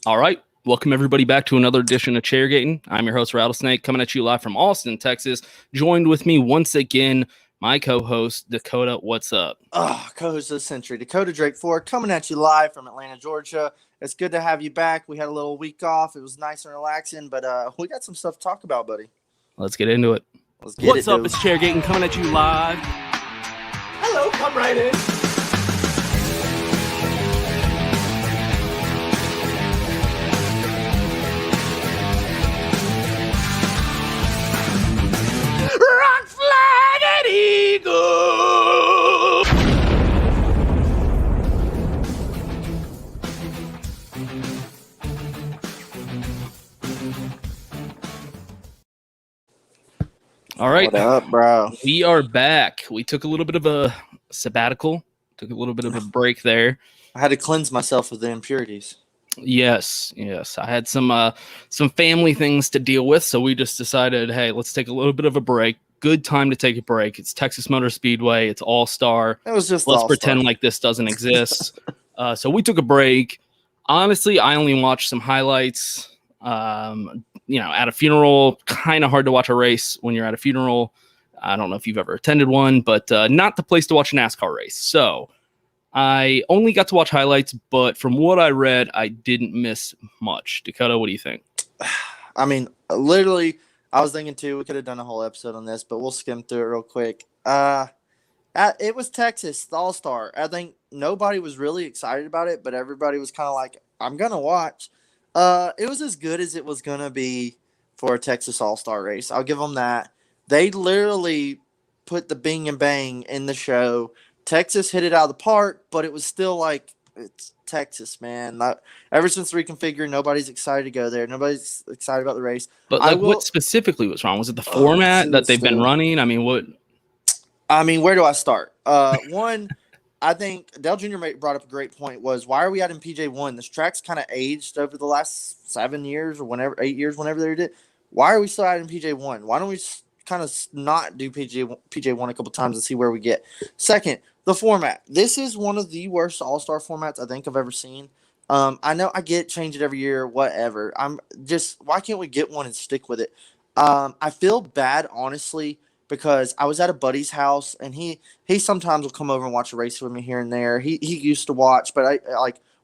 All right. Welcome, everybody, back to another edition of Chairgatin. I'm your host, Rattlesnake, coming at you live from Austin, Texas. Joined with me once again, my co-host, Dakota. What's up? Co-host of the century, Dakota Drake Ford, coming at you live from Atlanta, Georgia. It's good to have you back. We had a little week off. It was nice and relaxing, but we got some stuff to talk about, buddy. Let's get into it. What's up? It's Chairgatin coming at you live. Hello, come right in. Rock, flag, and eagle. All right. What up, bro? We are back. We took a little bit of a sabbatical, took a little bit of a break there. I had to cleanse myself of the impurities. Yes. I had some family things to deal with, so we just decided, hey, let's take a little bit of a break. Good time to take a break. It's Texas Motor Speedway. It's All-Star. It was just let's All-Star. pretend like this doesn't exist. So we took a break. Honestly, I only watched some highlights. At a funeral, kind of hard to watch a race when you're at a funeral. I don't know if you've ever attended one, but not the place to watch a NASCAR race. So I only got to watch highlights, but from what I read, I didn't miss much. Dakota, what do you think? I mean, literally, I was thinking too, we could have done a whole episode on this, but we'll skim through it real quick. It was Texas, the All-Star. I think nobody was really excited about it, but everybody was kind of like, I'm going to watch. It was as good as it was going to be for a Texas All-Star race. I'll give them that. They literally put the bing and bang in the show. Texas hit it out of the park, but it was still like, it's Texas, man. Ever since reconfiguring, nobody's excited to go there. Nobody's excited about the race. But what specifically was wrong? Was it the format that they've been running? I mean, what? I mean, where do I start? One, I think Dale Jr. brought up a great point was, why are we adding PJ1? This track's kind of aged over the last 7 years or 8 years, whenever they did. Why are we still adding PJ1? Why don't we kind of not do PJ1 a couple times and see where we get? Second, the format. This is one of the worst All-Star formats I think I've ever seen. I know I get change it every year, whatever. Why can't we get one and stick with it? I feel bad, honestly, because I was at a buddy's house and he sometimes will come over and watch a race with me here and there. He used to watch, but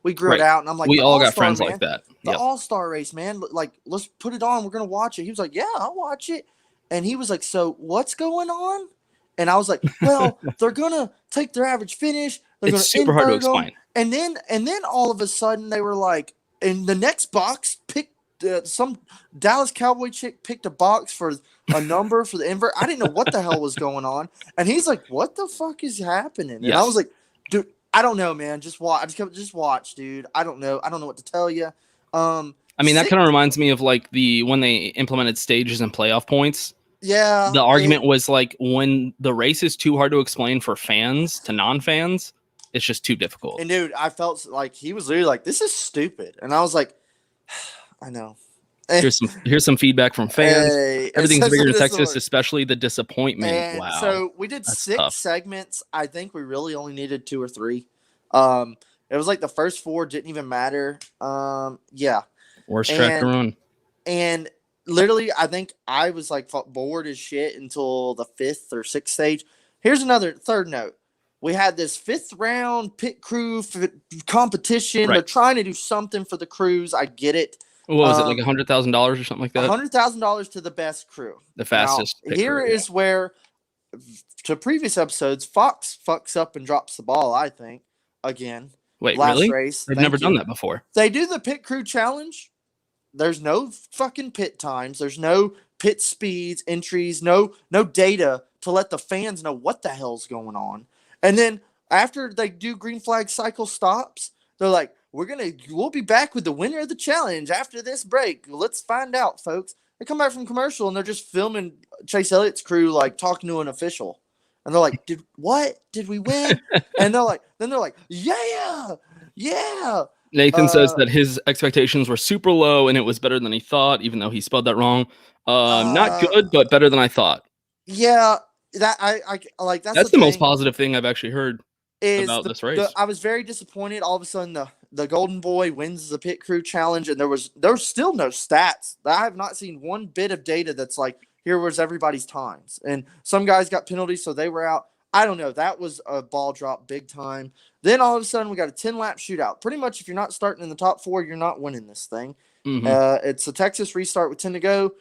we grew it out, and I'm like, we all got friends like that. The All-Star race, man. Like, let's put it on. We're gonna watch it. He was like, yeah, I'll watch it. And he was like, so what's going on? And I was like, well, they're gonna take their average finish. It's super hard to explain. And then all of a sudden they were like, in the next box, some Dallas Cowboy chick picked a box for a number for the invert. I didn't know what the hell was going on. And he's like, what the fuck is happening? And I was like, dude, I don't know, man. Just watch. Just watch, dude. I don't know. I don't know what to tell you. I mean, that kind of reminds me of like when they implemented stages and playoff points. Yeah. The argument was like, when the race is too hard to explain for fans to non-fans, it's just too difficult. And dude, I felt like he was literally like, this is stupid. And I was like, I know. Here's some feedback from fans. Everything's bigger in Texas, Lord. Especially the disappointment. And wow. So we did That's 6 tough. segments. I think we really only needed 2 or 3. It was like the first 4 didn't even matter. Yeah. Worst track to run. And literally, I think I was like bored as shit until the 5th or 6th stage. Here's another third note. We had this 5th round pit crew competition. Right. They're trying to do something for the crews. I get it. What was it, like $100,000 or something like that? $100,000 to the best crew. The fastest. Now, here is where, to previous episodes, Fox fucks up and drops the ball, I think, again. Wait, last really? race. They've never done that before. They do the pit crew challenge. There's no fucking pit times. There's no pit speeds, entries, no data to let the fans know what the hell's going on. And then after they do green flag cycle stops, they're like, we'll be back with the winner of the challenge after this break. Let's find out, folks. They come back from commercial and they're just filming Chase Elliott's crew like talking to an official. And they're like, did we win? And they're like, yeah. Nathan says that his expectations were super low and it was better than he thought, even though he spelled that wrong. Not good, but better than I thought. Yeah, that I like. That's the most positive thing I've actually heard about this race. I was very disappointed. All of a sudden, the Golden Boy wins the pit crew challenge, and there's still no stats. I have not seen one bit of data that's like, here was everybody's times. And some guys got penalties, so they were out. I don't know. That was a ball drop big time. Then all of a sudden, we got a 10-lap shootout. Pretty much, if you're not starting in the top 4, you're not winning this thing. It's a Texas restart with 10 to go.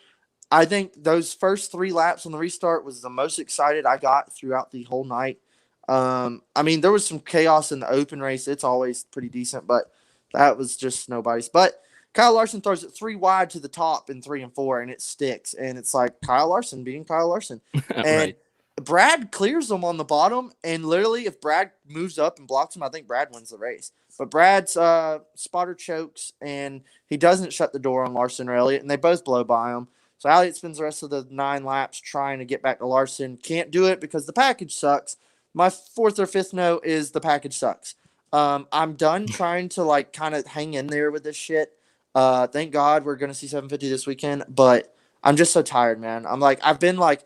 I think those first 3 laps on the restart was the most excited I got throughout the whole night. I mean, there was some chaos in the open race. It's always pretty decent, but that was just nobody's. But Kyle Larson throws it 3 wide to the top in 3 and 4, and it sticks. And it's like Kyle Larson being Kyle Larson. And Right. Brad clears them on the bottom, and literally if Brad moves up and blocks him, I think Brad wins the race. But Brad's spotter chokes, and he doesn't shut the door on Larson or Elliott, and they both blow by him. So Elliott spends the rest of the 9 laps trying to get back to Larson. Can't do it because the package sucks. My 4th or 5th note is the package sucks. I'm done trying to like kind of hang in there with this shit. Thank God we're going to see 750 this weekend, but I'm just so tired, man. I'm like, I've been like,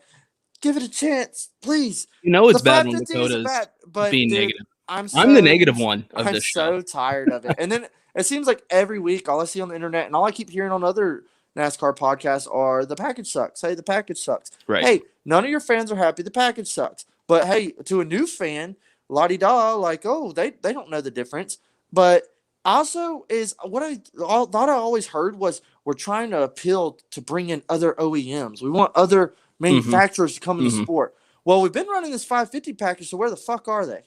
give it a chance, please. You know it's The bad when 550 isn't Dakota's bad, but being dude, negative. I'm the negative one of I'm this so show. tired of it. And then it seems like every week, all I see on the internet and all I keep hearing on other NASCAR podcasts are the package sucks. Hey, the package sucks. Right. Hey, none of your fans are happy. The package sucks. But hey, to a new fan, la-di-da, like, oh, they don't know the difference. But also is what I thought I always heard was we're trying to appeal to bring in other OEMs. We want other manufacturers to come in the sport. Well, we've been running this 550 package, so where the fuck are they?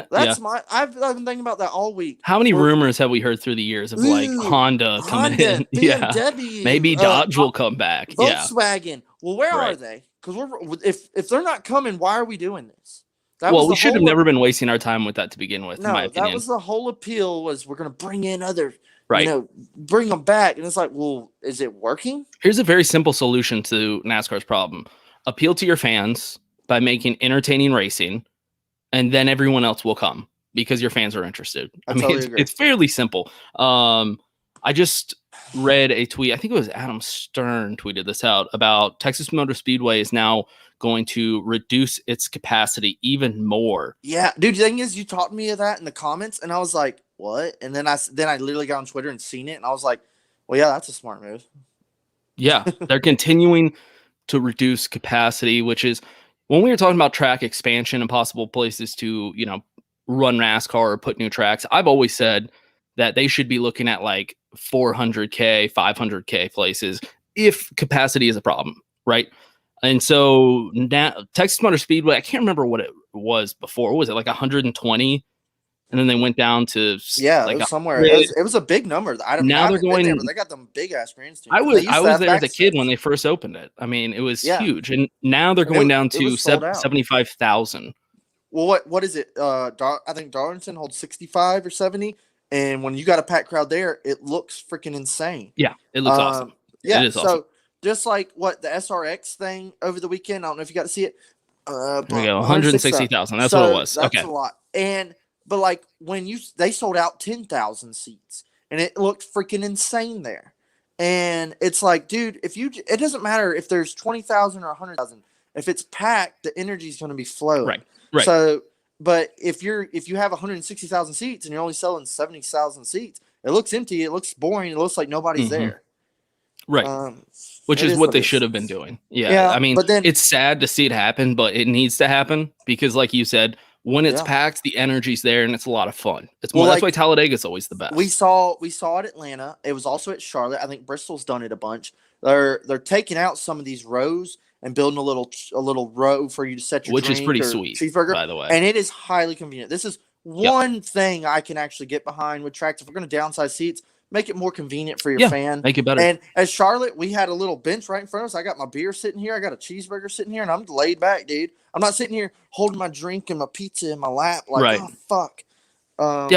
That's I've been thinking about that all week. How many rumors have we heard through the years of like Honda coming in? BMW, Maybe Dodge will come back. Volkswagen. Well, where are they? Because if they're not coming, why are we doing this? We should have never been wasting our time with that to begin with. No, in my opinion, that was the whole appeal. Was we're going to bring in other, right? Bring them back, and it's like, well, is it working? Here's a very simple solution to NASCAR's problem: appeal to your fans by making entertaining racing, and then everyone else will come because your fans are interested. I mean, totally it's fairly simple. I just read a tweet. I think it was Adam Stern tweeted this out about Texas Motor Speedway is now going to reduce its capacity even more. Yeah, dude. The thing is, you taught me of that in the comments, and I was like, "What?" And then I literally got on Twitter and seen it, and I was like, "Well, yeah, that's a smart move." Yeah, they're continuing to reduce capacity, which is when we were talking about track expansion and possible places to run NASCAR or put new tracks. I've always said that they should be looking at like 400K, 500K places if capacity is a problem, right? And so now Texas Motor Speedway, I can't remember what it was before. Was it like 120? And then they went down to it was somewhere. It was a big number. Now they're going. But they got them big ass grandstands. I was there as a kid when they first opened it. I mean, it was huge, and now they're going down to 75,000. Well, what is it? I think Darlington holds 65 or 70, and when you got a packed crowd there, it looks freaking insane. Yeah, it looks awesome. Yeah, it is awesome. Just like the SRX thing over the weekend. I don't know if you got to see it. There we go, 160,000. That's what it was. That's a lot. But like when they sold out 10,000 seats, and it looked freaking insane there. And it's like, dude, it doesn't matter if there's 20,000 or 100,000. If it's packed, the energy is going to be flowing. Right. So, but if you have 160,000 seats and you're only selling 70,000 seats, it looks empty. It looks boring. It looks like nobody's there. Right. Which is what they should have been doing. Yeah. I mean, but then, it's sad to see it happen, but it needs to happen because, like you said, when it's packed, the energy's there and it's a lot of fun. It's more, that's why Talladega is always the best. We saw at Atlanta. It was also at Charlotte. I think Bristol's done it a bunch. They're taking out some of these rows and building a little row for you to set your which drink is pretty or sweet, cheeseburger, by the way. And it is highly convenient. This is one thing I can actually get behind with tracks. If we're going to downsize seats, make it more convenient for your fan. Make it better. And at Charlotte, we had a little bench right in front of us. I got my beer sitting here. I got a cheeseburger sitting here, and I'm laid back, dude. I'm not sitting here holding my drink and my pizza in my lap like, oh, fuck.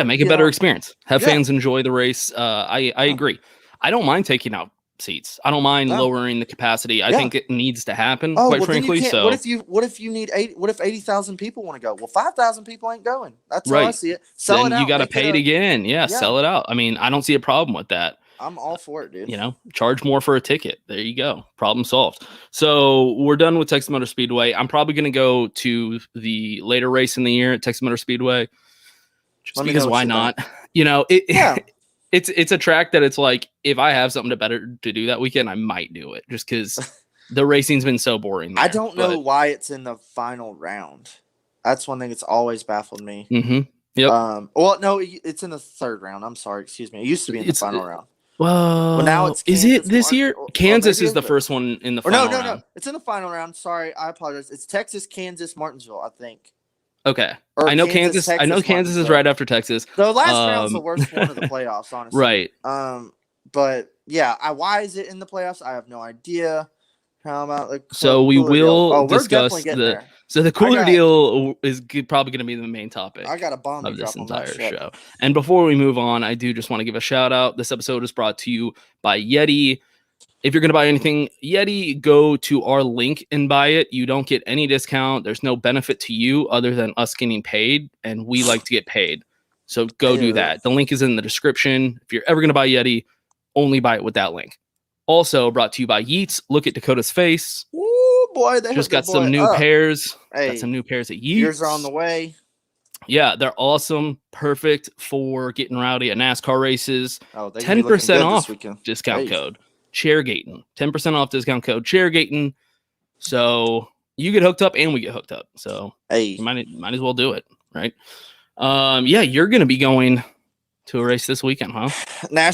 Make a better experience. Have fans enjoy the race. I agree. I don't mind taking out seats. I don't mind lowering the capacity. I think it needs to happen, quite frankly. So what if you need 80? What if 80,000 people want to go? Well, 5,000 people ain't going. That's how I see it. Sell it out. You got to pay it again. Yeah, sell it out. I mean, I don't see a problem with that. I'm all for it, dude. Charge more for a ticket. There you go. Problem solved. So we're done with Texas Motor Speedway. I'm probably going to go to the later race in the year at Texas Motor Speedway. Just because why not? You know, it's a track that it's like, if I have something better to do that weekend, I might do it just because the racing's been so boring there. I don't know why it's in the final round. That's one thing that's always baffled me. Mm-hmm. Yep. Well, no, it's in the third round. I'm sorry. Excuse me. It used to be in the final round. Well, now it's Kansas, is it this year? Kansas is the first one in the final round. No. It's in the final round. Sorry, I apologize. It's Texas, Kansas, Martinsville, I think. Okay. I know Kansas. I know Kansas is right after Texas. The last round's the worst one of the playoffs, honestly. Right. But yeah, why is it in the playoffs? I have no idea. How about so we will discuss the. So the cooler deal is probably going to be the main topic. I got a bomb of this entire show. And before we move on, I do just want to give a shout out. This episode is brought to you by Yeti. If you're going to buy anything Yeti, go to our link and buy it. You don't get any discount. There's no benefit to you other than us getting paid, and we like to get paid. So go do that. The link is in the description. If you're ever going to buy Yeti, only buy it with that link. Also brought to you by Yeats. Look at Dakota's face. Ooh, boy, they just got some new pairs. Hey, got some new pairs at Yeats. Yours are on the way. Yeah, they're awesome. Perfect for getting rowdy at NASCAR races. 10% off discount code. Chairgatin. 10% off discount code Chairgatin. So you get hooked up and we get hooked up. So you might as well do it, right? Yeah, you're gonna be going to a race this weekend, huh?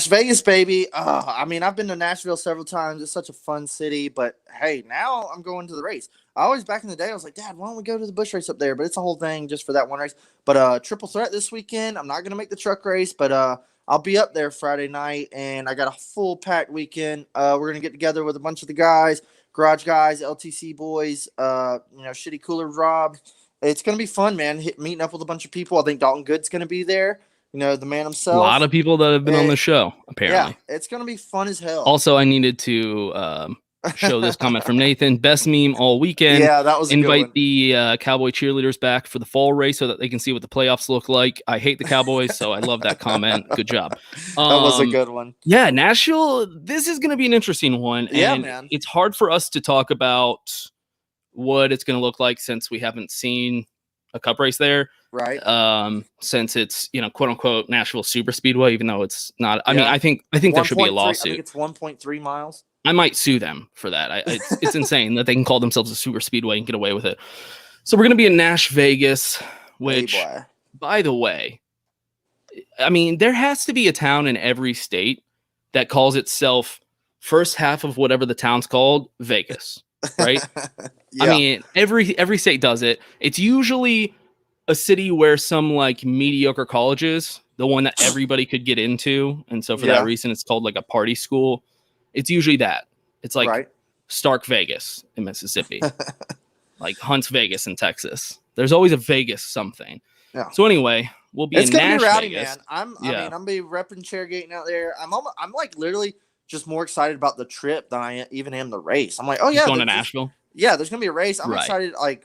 Vegas, baby. I mean, I've been to Nashville several times. It's such a fun city, but hey, now I'm going to the race. I always, back in the day, I was like, Dad, why don't we go to the Busch race up there? But it's a whole thing just for that one race. But triple threat this weekend. I'm not going to make the truck race, but I'll be up there Friday night, and I got a full packed weekend. We're going to get together with a bunch of the guys, garage guys, LTC boys, Shitty Cooler Rob. It's going to be fun, man, meeting up with a bunch of people. I think Dalton Good's going to be there. You know, the man himself. A lot of people that have been on the show, apparently. Yeah, it's going to be fun as hell. Also, I needed to show this comment from Nathan. Best meme all weekend. Yeah, that was a good one. The Cowboy cheerleaders back for the fall race so that they can see what the playoffs look like. I hate the Cowboys, so I love that comment. Good job. That was a good one. Yeah, Nashville, this is going to be an interesting one. And man. It's hard for us to talk about what it's going to look like since we haven't seen a cup race there. Right. Since it's, quote unquote Nashville Superspeedway, even though it's not. I mean, I think there should be a lawsuit. I think it's 1.3 miles. I might sue them for that. It's insane that they can call themselves a Superspeedway and get away with it. So we're going to be in Nash Vegas, which, by the way, I mean, there has to be a town in every state that calls itself first half of whatever the town's called Vegas, right? I mean, every state does it. It's usually a city where some like mediocre colleges, the one that everybody could get into. And so for that reason, it's called like a party school. It's usually that. It's like Stark Vegas in Mississippi, like Hunts Vegas in Texas. There's always a Vegas something. Yeah. So anyway, we'll be in Nash rowdy, Vegas. Man. I mean, I'm gonna be repping Chairgatin out there. I'm like literally just more excited about the trip than I even am the race. I'm like, oh yeah, going to Nashville. Yeah, there's gonna be a race. I'm excited. Like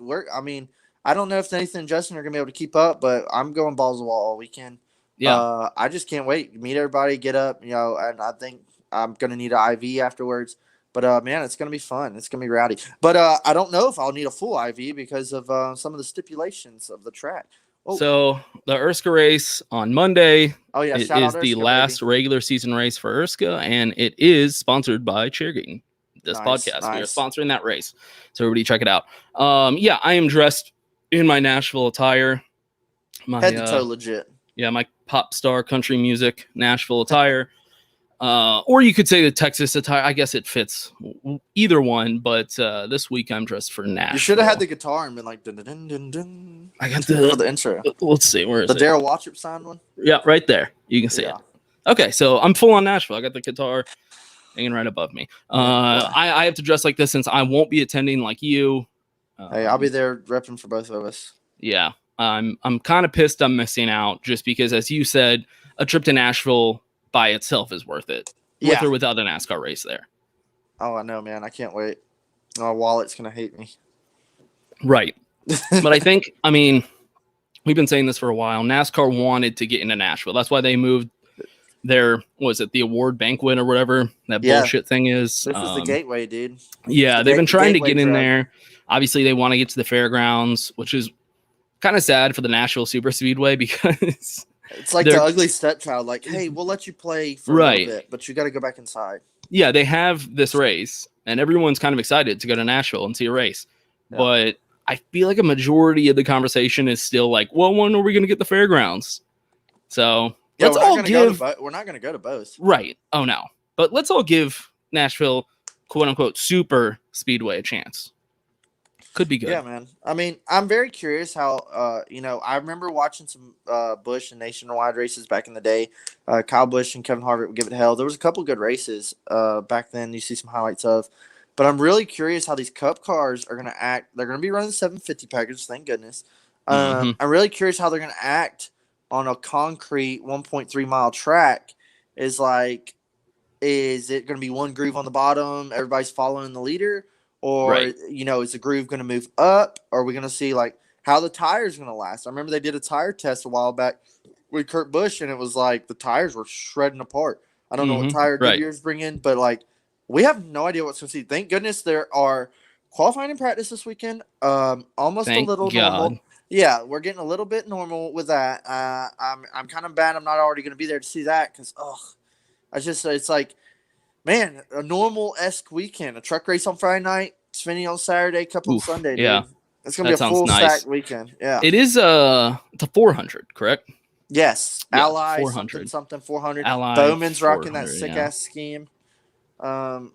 I don't know if Nathan and Justin are going to be able to keep up, but I'm going balls to the wall all weekend. Yeah. I just can't wait. Meet everybody, get up, and I think I'm going to need an IV afterwards. But, man, it's going to be fun. It's going to be rowdy. But I don't know if I'll need a full IV because of some of the stipulations of the track. Oh. So the Erska race on Monday is the last regular season race for Erska, and it is sponsored by Chairgatin, this podcast. Nice. We are sponsoring that race. So everybody check it out. Yeah, I am dressed in my Nashville attire, my head to toe legit. Yeah, my pop star country music Nashville attire, or you could say the Texas attire. I guess it fits either one. But this week I'm dressed for Nashville. You should have had the guitar and been like dun dun dun dun. I got the intro. Let's see, where is the Darryl Watchup sound one? Yeah, right there. You can see it. Okay, so I'm full on Nashville. I got the guitar hanging right above me. I have to dress like this since I won't be attending like you. Hey, I'll be there repping for both of us. Yeah, I'm kind of pissed I'm missing out just because, as you said, a trip to Nashville by itself is worth it. With or without a NASCAR race there. Oh, I know, man. I can't wait. My wallet's going to hate me. Right. But I think, I mean, we've been saying this for a while. NASCAR wanted to get into Nashville. That's why they moved their, the award banquet or whatever that bullshit thing is. This is the gateway, dude. Yeah, they've been trying to get in there. Obviously, they want to get to the fairgrounds, which is kind of sad for the Nashville Superspeedway because It's like the ugly stepchild. Like, hey, we'll let you play for a little bit, but you got to go back inside. Yeah, they have this race, and everyone's kind of excited to go to Nashville and see a race. Yeah. But I feel like a majority of the conversation is still like, well, when are we going to get the fairgrounds? So let's all give. We're not going to go to both. Right. Oh, no. But let's all give Nashville, quote unquote, super speedway a chance. Could be good. Yeah, man. I mean, I'm very curious how, I remember watching some Busch and Nationwide races back in the day. Kyle Busch and Kevin Harvick would give it hell. There was a couple good races back then. You see some highlights of. But I'm really curious how these Cup cars are going to act. They're going to be running the 750 package, thank goodness. I'm really curious how they're going to act on a concrete 1.3 mile track. Is it going to be one groove on the bottom? Everybody's following the leader? Or, is the groove going to move up? Or are we going to see, how the tires going to last? I remember they did a tire test a while back with Kurt Busch, and it was the tires were shredding apart. I don't know what tire Goodyear's bring in, but, we have no idea what's going to see. Thank goodness there are qualifying and practice this weekend. Almost a little normal. Yeah, we're getting a little bit normal with that. I'm kind of bad I'm not already going to be there to see that because, it's like, man, a normal-esque weekend. A truck race on Friday night, Xfinity on Saturday, couple on Sunday. Dude. Yeah, it's gonna be a full stack weekend. Yeah, it is. It's a 400, correct? Yes, yeah, Ally 400 something 400. Ally Bowman's rocking that sick ass scheme.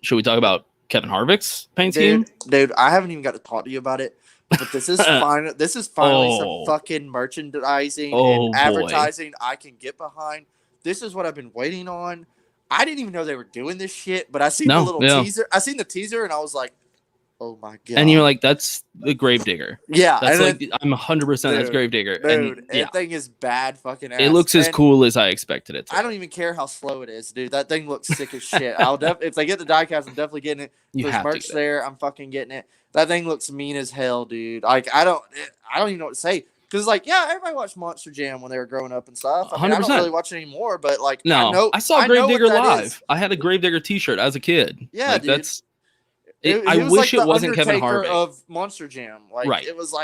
Should we talk about Kevin Harvick's paint scheme? Dude, I haven't even got to talk to you about it. But this is fine. This is finally some fucking merchandising and advertising I can get behind. This is what I've been waiting on. I didn't even know they were doing this shit, but I seen the little teaser. I seen the teaser, and I was like, "Oh my god!" And you're like, "That's the Gravedigger." Yeah, that's I'm 100%. That's Gravedigger. Dude, that thing is bad fucking ass. It looks as cool as I expected it to. I don't even care how slow it is, dude. That thing looks sick as shit. If they get the diecast, I'm definitely getting it. If there's merch there, I'm fucking getting it. That thing looks mean as hell, dude. I don't even know what to say. Because, everybody watched Monster Jam when they were growing up and stuff. I don't really watch it anymore, but, I saw Gravedigger live. I had a Gravedigger t-shirt as a kid. Yeah, dude. That's... I wish it wasn't Kevin Harvick. Of Monster Jam. It was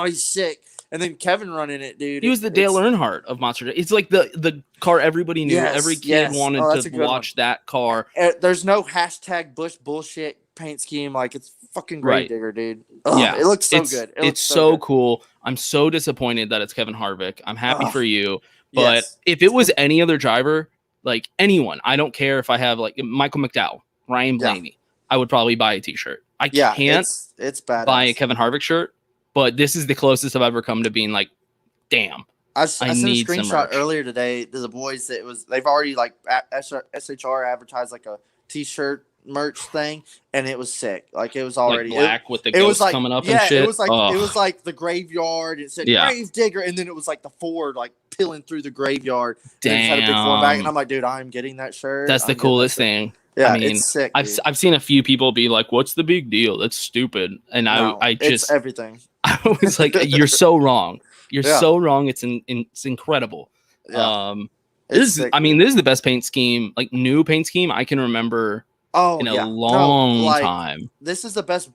he's sick. And then Kevin running it, dude. He was the Dale Earnhardt of Monster Jam. It's like the car everybody knew. Yes, every kid wanted to watch that car. There's no hashtag Busch bullshit paint scheme. It's fucking Gravedigger, dude. Ugh, yeah, it looks so good. It's so cool. I'm so disappointed that it's Kevin Harvick. I'm happy for you. But if it was any other driver, anyone, I don't care if I have Michael McDowell, Ryan Blaney, I would probably buy a t-shirt. I can't it's badass. Buy a Kevin Harvick shirt, but this is the closest I've ever come to being damn. I sent a screenshot earlier today to the boys that they've already SHR advertised a t-shirt merch thing, and it was sick. It was already black with the ghost coming up and shit. It was it was the graveyard. It said Gravedigger, and then it was the Ford peeling through the graveyard. Damn. And it had a big Ford back, and I'm like, dude, I'm getting that shirt. That's the coolest thing. Yeah, I mean, it's sick. I've seen a few people be like, "What's the big deal? That's stupid." And I just it's everything. I was like, "You're so wrong. You're so wrong. It's incredible." Yeah. This is the best paint scheme, new paint scheme I can remember. In a long time. This is the best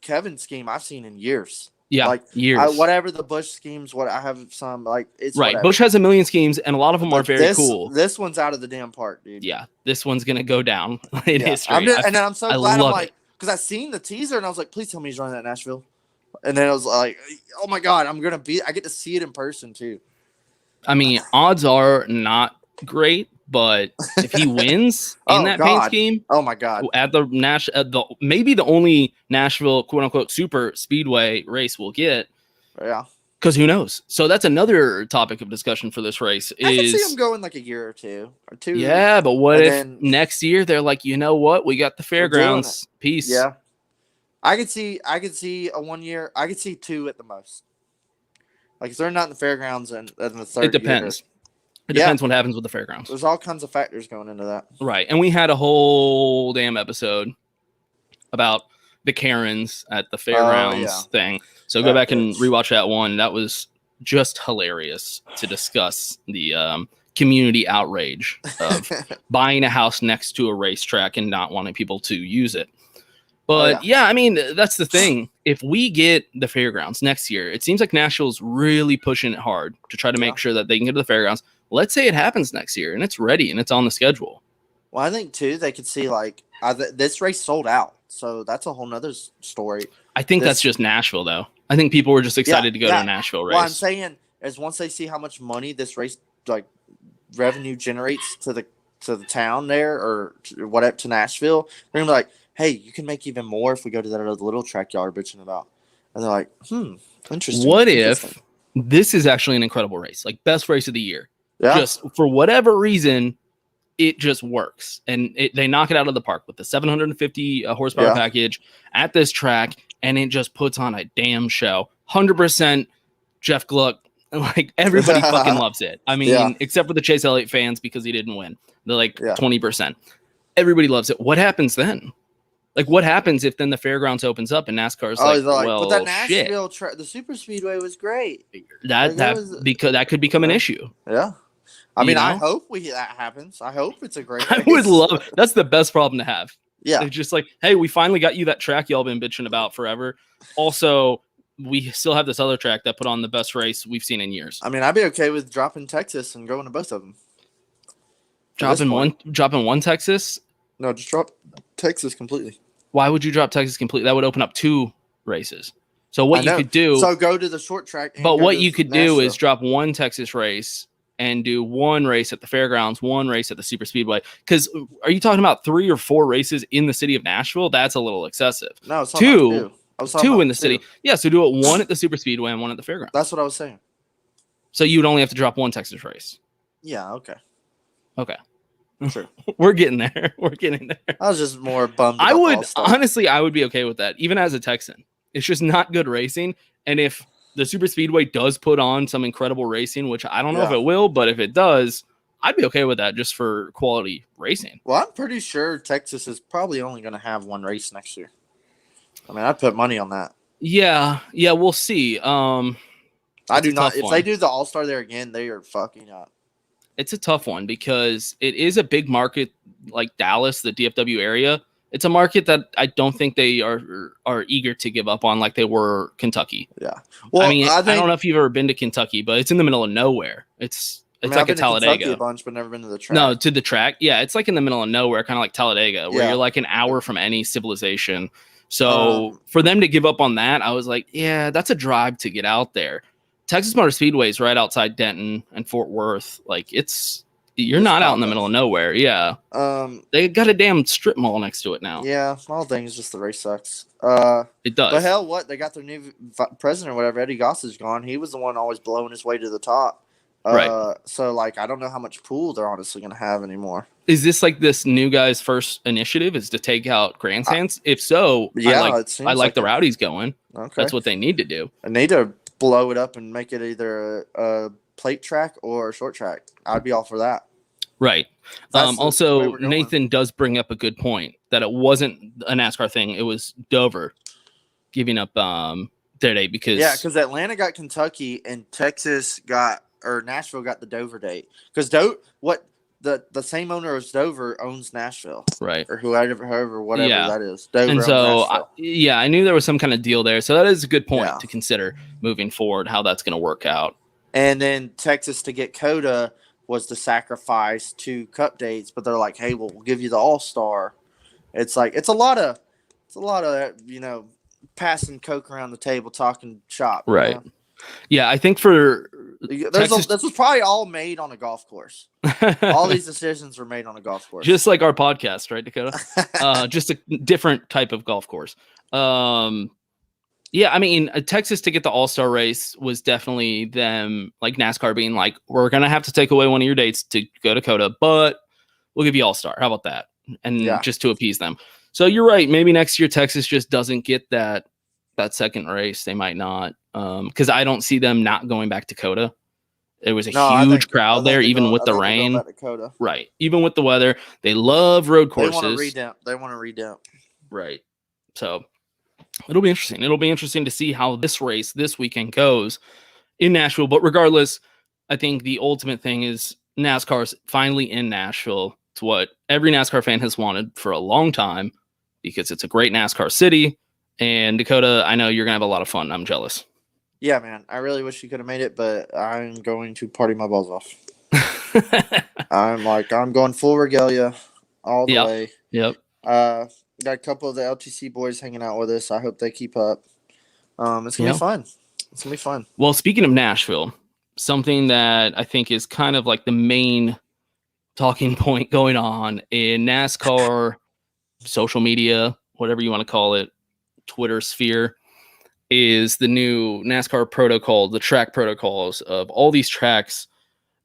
Kevin scheme I've seen in years. Yeah, years. Whatever the Busch schemes, I have some it's right. Whatever. Busch has a million schemes, and a lot of them are very cool. This one's out of the damn park, dude. Yeah, this one's gonna go down in history. I'm so glad. I'm because I seen the teaser, and I was like, please tell me he's running that Nashville. And then I was like, oh my god, I get to see it in person too. I mean, odds are not great. But if he wins in that paint scheme, oh my god, at the maybe the only Nashville quote unquote super speedway race we'll get, because who knows? So that's another topic of discussion for this race. I can see him going a year or two. Yeah, but what if next year they're like, you know what, we got the fairgrounds piece? Yeah, I could see a 1 year. I could see 2 at the most. If they're not in the fairgrounds and the third, it depends. It depends what happens with the fairgrounds. There's all kinds of factors going into that. Right. And we had a whole damn episode about the Karens at the fairgrounds thing. So go back and rewatch that one. That was just hilarious to discuss the community outrage of buying a house next to a racetrack and not wanting people to use it. But I mean, that's the thing. If we get the fairgrounds next year, it seems like Nashville's really pushing it hard to try to make sure that they can get to the fairgrounds. let's say it happens next year and it's ready and it's on the schedule. Well, I think too they could see like this race sold out, so that's a whole nother story. I think that's just Nashville, though. I think people were just excited to go to a Nashville race. What I'm saying is once they see how much money this race like revenue generates to the town there or whatever to Nashville, they're gonna be like, hey, you can make even more if we go to that other little track y'all are bitching about. And they're like, interesting. What if this is actually an incredible race, like best race of the year? Yeah. Just for whatever reason, it just works. And they knock it out of the park with the 750 horsepower package at this track, and it just puts on a damn show. 100% Jeff Gluck. Like, everybody fucking loves it. I mean, except for the Chase Elliott fans because he didn't win. They're like 20%. Everybody loves it. What happens then? Like, what happens if then the fairgrounds opens up and NASCAR's well, but that Nashville the Superspeedway was great. Because that could become an issue. Yeah. I mean, I hope that happens. I hope it's a great race. I would love – that's the best problem to have. Yeah. It's just like, hey, we finally got you that track y'all been bitching about forever. Also, we still have this other track that put on the best race we've seen in years. I mean, I'd be okay with dropping Texas and going to both of them. Dropping one Texas? No, just drop Texas completely. Why would you drop Texas completely? That would open up 2 races. So what you could do – So go to the short track. But what you could do is drop one Texas race and do one race at the fairgrounds, one race at the Superspeedway. Because are you talking about 3 or 4 races in the city of Nashville? That's a little excessive. No, it's 2 in the city. Yeah, so do it 1 at the Superspeedway and 1 at the fairgrounds. That's what I was saying. So you would only have to drop 1 Texas race. Yeah, okay. Okay. Sure. We're getting there. We're getting there. I was just more bummed. I would be okay with that, even as a Texan. It's just not good racing. And if the Superspeedway does put on some incredible racing, which I don't know if it will, but if it does, I'd be okay with that just for quality racing. Well, I'm pretty sure Texas is probably only going to have 1 race next year. I mean, I'd put money on that. Yeah, we'll see. I do not. If they do the All-Star there again, they are fucking up. It's a tough one because it is a big market like Dallas, the DFW area. It's a market that I don't think they are eager to give up on like they were Kentucky. Yeah. Well, I mean, I don't know if you've ever been to Kentucky, but it's in the middle of nowhere. It's like a Talladega. A bunch, but never been to the track. No, to the track. Yeah, it's like in the middle of nowhere, kind of like Talladega, where you're like an hour from any civilization. So for them to give up on that, I was like, yeah, that's a drive to get out there. Texas Motor Speedway is right outside Denton and Fort Worth. Like you're not out in the middle of nowhere. Yeah. They got a damn strip mall next to it now. Yeah. Small thing is just the race sucks. It does. But hell, what? They got their new president or whatever. Eddie Gossage gone. He was the one always blowing his way to the top. Right. So like, I don't know how much pool they're honestly going to have anymore. Is this like this new guy's first initiative is to take out grandstands? If so, yeah, I like the Rowdies going. Okay. That's what they need to do. They need to blow it up and make it either a plate track or a short track. I'd be all for that. Right. Also, Nathan does bring up a good point that it wasn't a NASCAR thing. It was Dover giving up their day because Atlanta got Kentucky and Nashville got the Dover date because the same owner as Dover owns Nashville, right? Or whatever that is. Dover and so I knew there was some kind of deal there. So that is a good point to consider moving forward how that's going to work out. And then Texas to get Coda was the sacrifice to Cup dates, but they're like, hey, we'll give you the All-Star. It's like it's a lot of passing Coke around the table, talking shop, right? You know? Yeah, I think for this was probably all made on a golf course. All these decisions were made on a golf course, just like our podcast, right, Dakota? Just a different type of golf course. Yeah, I mean, Texas to get the All-Star race was definitely them, like NASCAR being like, we're gonna have to take away one of your dates to go to Dakota, but we'll give you All-Star. How about that? And just to appease them. So you're right. Maybe next year Texas just doesn't get that second race. They might not. Because I don't see them not going back to Dakota. There was a huge crowd there, even with the rain. Right. Even with the weather. They love road courses. They want to redemp. Right. So it'll be interesting. It'll be interesting to see how this race this weekend goes in Nashville. But regardless, I think the ultimate thing is NASCAR's finally in Nashville. It's what every NASCAR fan has wanted for a long time because it's a great NASCAR city. And Dakota, I know you're going to have a lot of fun. I'm jealous. Yeah, man. I really wish you could have made it, but I'm going to party my balls off. I'm going full regalia all the way. Yep. Got a couple of the LTC boys hanging out with us. I hope they keep up. It's gonna be fun. It's gonna be fun. Well, speaking of Nashville, something that I think is kind of like the main talking point going on in NASCAR social media, whatever you want to call it, Twitter sphere, is the new NASCAR protocol, the track protocols of all these tracks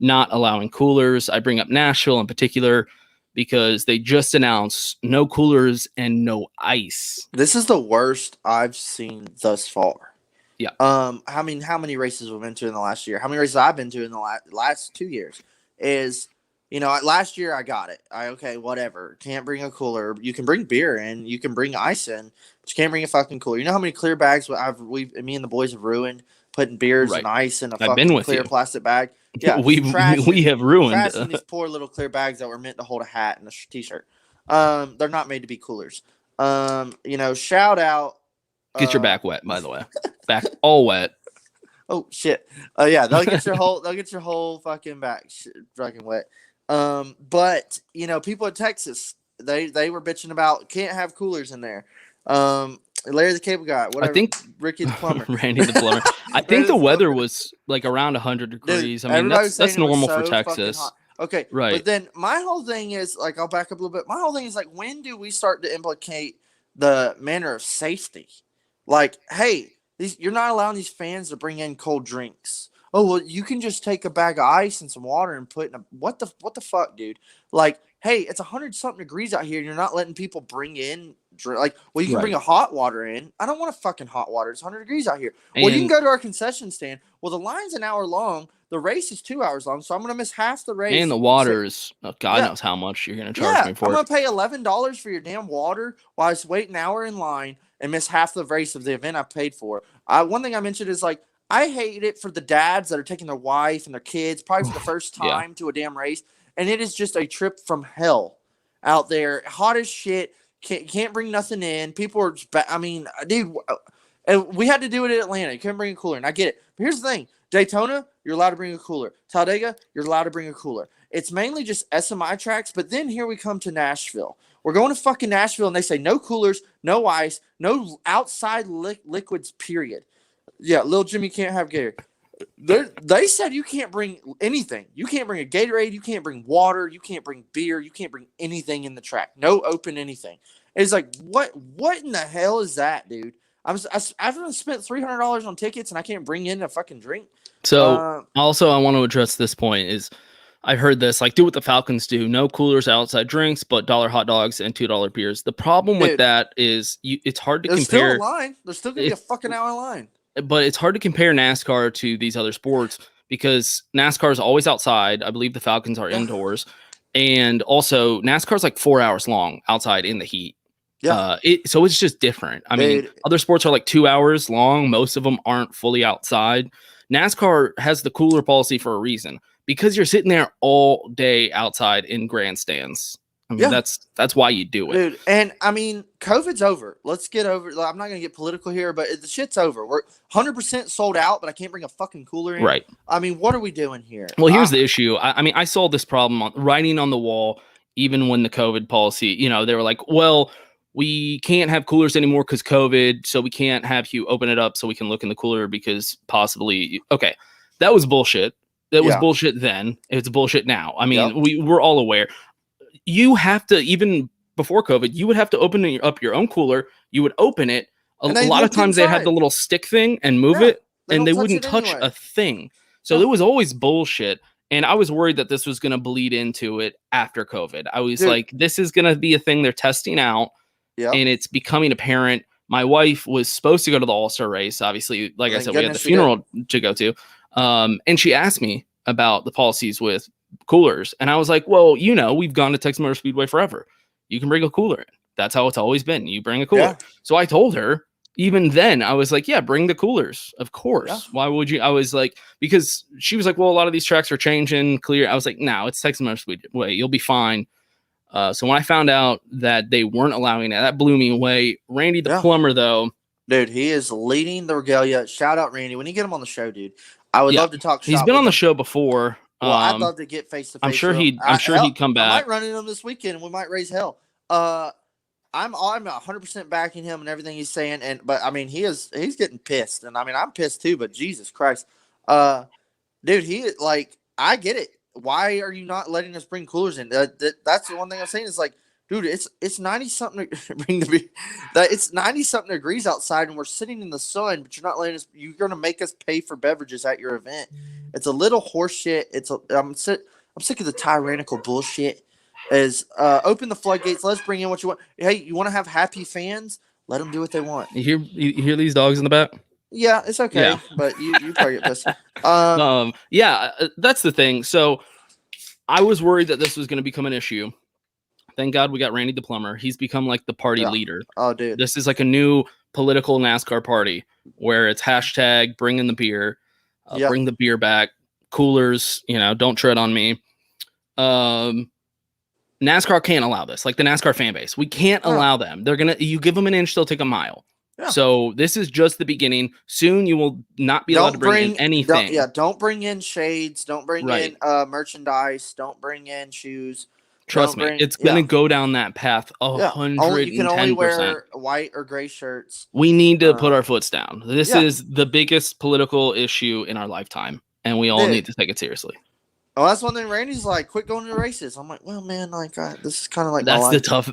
not allowing coolers. I bring up Nashville in particular because they just announced no coolers and no ice. This is the worst I've seen thus far. Yeah. How many races we've been to in the last year? How many races I've been to in the last 2 years? Last year I got it. Whatever. Can't bring a cooler. You can bring beer in. You can bring ice in. But you can't bring a fucking cooler. You know how many clear bags me and the boys have ruined putting beers and ice in a fucking clear plastic bag? Yeah, we have ruined trashing these poor little clear bags that were meant to hold a hat and a t-shirt. They're not made to be coolers. Shout out. Get your back wet, by the way. Back all wet. Oh shit. Yeah, they'll get your whole fucking back fucking wet. But people in Texas, they were bitching about can't have coolers in there. Larry the Cable Guy, whatever. I think Ricky the Plumber. Randy the Plumber. I think the weather was like around 100 degrees. Dude, I mean, that's normal for Texas. Okay. Right. But then my whole thing is I'll back up a little bit. My whole thing is when do we start to implicate the manner of safety? Hey, you're not allowing these fans to bring in cold drinks. Oh, well, you can just take a bag of ice and some water and put in what the fuck, dude? Hey, it's 100-something degrees out here, and you're not letting people bring in you can bring a hot water in. I don't want a fucking hot water. It's 100 degrees out here. You can go to our concession stand. Well, the line's an hour long. The race is 2 hours long, so I'm gonna miss half the race. And the water is God knows how much you're gonna charge me for. I'm gonna pay $11 for your damn water while I wait an hour in line and miss half the race of the event I paid for. One thing I mentioned is I hate it for the dads that are taking their wife and their kids probably for the first time to a damn race. And it is just a trip from hell out there. Hot as shit. Can't bring nothing in. People are dude, we had to do it in Atlanta. You couldn't bring a cooler. And I get it. But here's the thing. Daytona, you're allowed to bring a cooler. Talladega, you're allowed to bring a cooler. It's mainly just SMI tracks. But then here we come to Nashville. We're going to fucking Nashville, and they say no coolers, no ice, no outside liquids, period. Yeah, little Jimmy can't have Gatorade. They said you can't bring anything. You can't bring a Gatorade. You can't bring water. You can't bring beer. You can't bring anything in the track. No open anything. It's what in the hell is that, dude? I've spent $300 on tickets and I can't bring in a fucking drink. So also I want to address this point is I've heard this do what the Falcons do. No coolers, outside drinks, but $1 hot dogs and $2 beers. The problem with that is it's hard to compare. There's still a line. There's still going to be a fucking hour line. But it's hard to compare NASCAR to these other sports because NASCAR is always outside. I believe the Falcons are indoors. And also NASCAR is 4 hours long outside in the heat. Yeah. So it's just different. I mean, other sports are 2 hours long. Most of them aren't fully outside. NASCAR has the cooler policy for a reason because you're sitting there all day outside in grandstands. I mean, that's why you do it. Dude, and I mean, COVID's over. Let's get over it. I'm not going to get political here, but the shit's over. We're 100% sold out, but I can't bring a fucking cooler in. Right. I mean, what are we doing here? Well, here's the issue. I saw this problem writing on the wall, even when the COVID policy, they were like, well, we can't have coolers anymore because COVID, so we can't have you open it up so we can look in the cooler because possibly, okay, that was bullshit. That was bullshit then. It's bullshit now. I mean, we're all aware. You have to, even before COVID, you would have to open up your own cooler. You would open it. A lot of times they had the little stick thing and move it, and they wouldn't touch a thing. So it was always bullshit. And I was worried that this was going to bleed into it after COVID. I was this is going to be a thing they're testing out, and it's becoming apparent. My wife was supposed to go to the All-Star race. Obviously, like I said, we had the funeral to go to. And she asked me about the policies with coolers. And I was like, well, we've gone to Texas Motor Speedway forever. You can bring a cooler in. That's how it's always been. You bring a cooler. Yeah. So I told her, even then, I was like, yeah, bring the coolers. Of course. Yeah. Why would you? I was like, because she was like, well, a lot of these tracks are changing, clear. I was like, no, it's Texas Motor Speedway. You'll be fine. So when I found out that they weren't allowing it, that blew me away. Randy the Plumber, though. Dude, he is leading the regalia. Shout out, Randy. When you get him on the show, dude, I would love to talk shop. He's been on the show before. Well, I'd love to get face to face. I'm sure he'd come back. I might run into him this weekend, and we might raise hell. I'm 100% backing him and everything he's saying, but I mean he's getting pissed, and I mean I'm pissed too. But Jesus Christ, dude, I get it. Why are you not letting us bring coolers in? That's the one thing I'm saying is like, dude, it's 90 something. It's 90 something degrees outside, and we're sitting in the sun, but you're not letting us. You're gonna make us pay for beverages at your event. It's a little horse shit. I'm sick of the tyrannical bullshit. Open the floodgates. Let's bring in what you want. Hey, you want to have happy fans? Let them do what they want. You hear these dogs in the back? Yeah, it's okay. Yeah. But you probably get pissed. Yeah, that's the thing. So I was worried that this was going to become an issue. Thank God we got Randy the plumber. He's become like the party leader. Oh, dude. This is like a new political NASCAR party where it's hashtag bring in the beer, bring the beer back, coolers, don't tread on me. NASCAR can't allow this. Like the NASCAR fan base, we can't allow them. You give them an inch, they'll take a mile. Yeah. So this is just the beginning. Soon you will not be allowed to bring in anything. Don't bring in shades. Don't bring in merchandise. Don't bring in shoes. Trust me, it's going to go down that path 110%. You can only wear white or gray shirts. We need to put our foots down. This is the biggest political issue in our lifetime, and we all need to take it seriously. Oh, that's one thing. Randy's like, quit going to races. I'm like, well, man, this is kind of like that's the tough.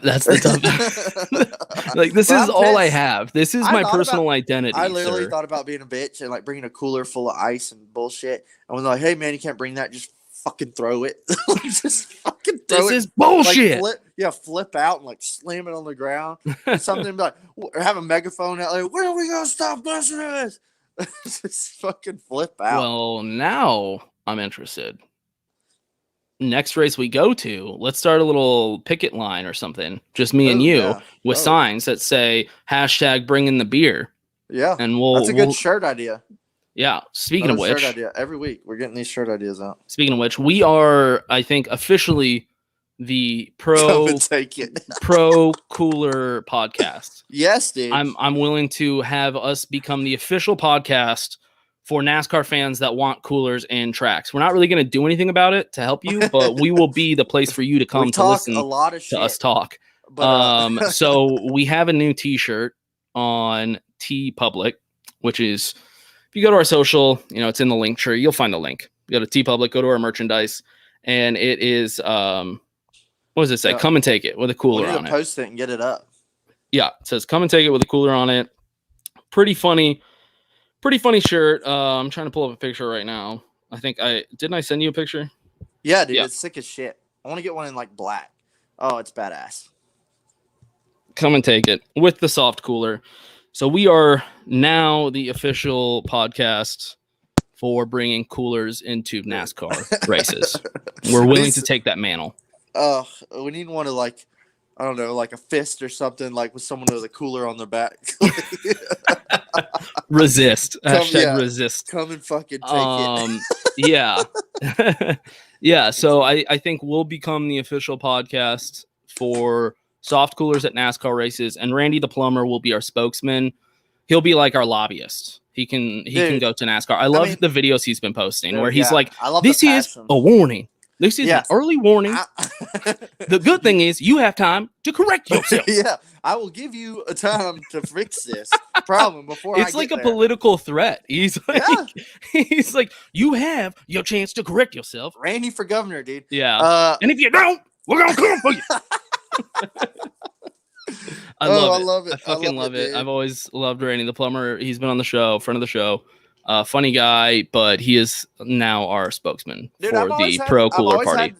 Like this is all I have. This is my personal identity. I literally thought about being a bitch and like bringing a cooler full of ice and bullshit. And when they're like, hey, man, you can't bring that. Just fucking throw it. Just fucking throw it. This is bullshit. Like, flip out and like slam it on the ground. Something like, or have a megaphone out like, when are we gonna stop listening to this? Just fucking flip out. Well, now I'm interested. Next race we go to, let's start a little picket line or something. Just me and you with signs that say hashtag bring in the beer. Yeah. And that's a good shirt idea. Yeah. Speaking of which, shirt idea. Every week we're getting these shirt ideas out. Speaking of which, we are, I think, officially the pro cooler podcast. Yes, dude. I'm willing to have us become the official podcast for NASCAR fans that want coolers and tracks. We're not really going to do anything about it to help you, but we will be the place for you to come to listen a lot of shit, to us talk. But, so we have a new t-shirt on TeePublic, which is, if you go to our social, it's in the link tree. You'll find the link. You go to TeePublic, go to our merchandise, and it is, what does it say? Come and take it with a cooler on it. Post it and get it up. Yeah, it says come and take it with a cooler on it. Pretty funny shirt. I'm trying to pull up a picture right now. Didn't I send you a picture? Yeah, dude, it's sick as shit. I want to get one in like black. Oh, it's badass. Come and take it with the soft cooler. So we are now the official podcast for bringing coolers into NASCAR races. We're willing to take that mantle. We need one to like, I don't know, like a fist or something, like with someone with a cooler on their back. Resist. Resist. Come and fucking take it. Yeah. Yeah. So I think we'll become the official podcast for soft coolers at NASCAR races, and Randy the plumber will be our spokesman. He'll be like our lobbyist. He can go to NASCAR. I love the videos he's been posting where he's like, this is a warning. This is an early warning. The good thing is you have time to correct yourself. Yeah, I will give you a time to fix this problem before it's like a political threat. He's like, you have your chance to correct yourself. Randy for governor, dude. Yeah. And if you don't, we're going to come for you. I love it. I fucking love it. I've always loved Randy the plumber. He's been on the show, friend of the show. Funny guy, but he is now our spokesman for the pro cooler party.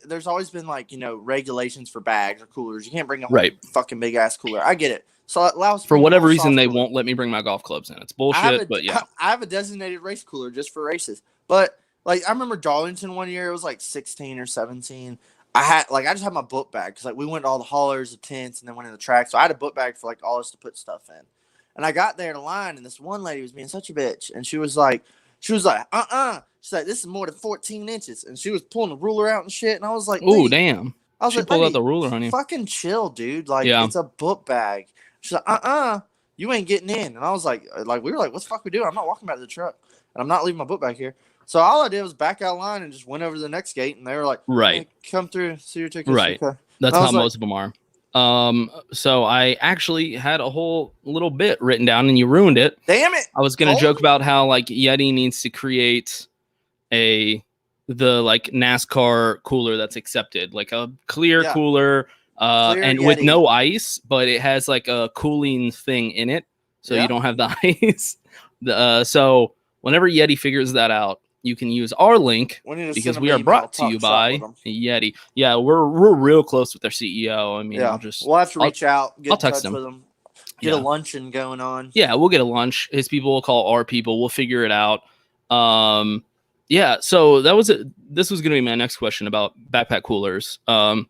There's always been regulations for bags or coolers. You can't bring a whole fucking big ass cooler. I get it. So it allows for whatever reason they won't let me bring my golf clubs in. It's bullshit, but yeah. I have a designated race cooler just for races. But I remember Darlington one year, it was 16 or 17. I just had my book bag because we went to all the haulers, the tents, and then went in the track. So I had a book bag for all us to put stuff in. And I got there in line, and this one lady was being such a bitch, and she was like, She's like, this is more than 14 inches, and she was pulling the ruler out and shit. And I was like, "Ooh, damn!" I was she pulled out the ruler on you. Fucking chill, dude. It's a book bag. She's like, you ain't getting in. And I was like, we were like, what the fuck we doing? I'm not walking back to the truck, and I'm not leaving my book bag here. So all I did was back out line and just went over to the next gate, and they were like, Right. Hey, come through, see your tickets. Right. Okay. That's I how was like- most of them are. So I actually had a whole little bit written down, and you ruined it. Damn it! I was gonna Oh. joke about how like Yeti needs to create the like NASCAR cooler that's accepted, like a clear Yeah. cooler, Clear and with Yeti. no ice, but it has like a cooling thing in it, so Yeah. you don't have the ice. So whenever Yeti figures that out, you can use our link We need to because send we them are an brought email, to you talk shop by with them. Yeti. Yeah, we're real close with their CEO. I mean, Yeah, we'll have to reach out, get I'll in text touch him. with them, get a luncheon going on. Yeah, we'll get a lunch. His people will call our people. We'll figure it out. Yeah. So that was it. This was going to be my next question about backpack coolers. I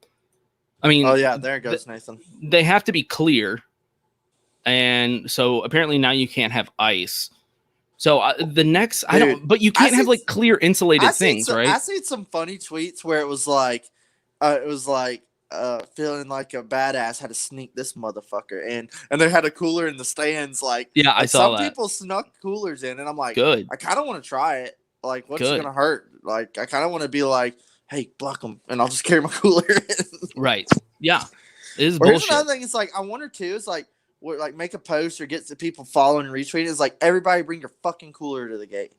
mean, Oh yeah, there it goes, Nathan. they have to be clear, and so apparently now you can't have ice. So the next, I don't, but you can't have like clear insulated things, right? I seen some funny tweets where it was like, feeling like a badass had to sneak this motherfucker, and they had a cooler in the stands. Like, Yeah, I saw some that. people snuck coolers in, and I'm like, Good. I kind of want to try it. Like, what's it Good. gonna hurt? Like, I kind of want to be like, hey, block them, and I'll just carry my cooler in. Right. Yeah. It is Or here's bullshit. another thing. It's like I wonder too. It's like make a post or get the people following and retweeting. It's like everybody bring your fucking cooler to the gate.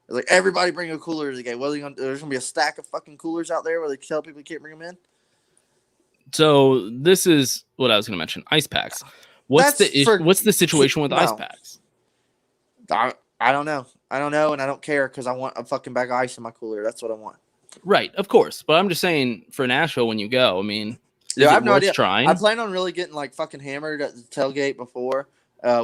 It's like everybody bring a cooler to the gate. What are they gonna do? There's gonna be a stack of fucking coolers out there where they tell people you can't bring them in. So this is what I was going to mention. Ice packs. What's the situation with ice packs? I don't know. I don't know, and I don't care because I want a fucking bag of ice in my cooler. That's what I want. Right, of course. But I'm just saying for Nashville when you go, I mean, I have no idea. Trying? I plan on really getting like fucking hammered at the tailgate before,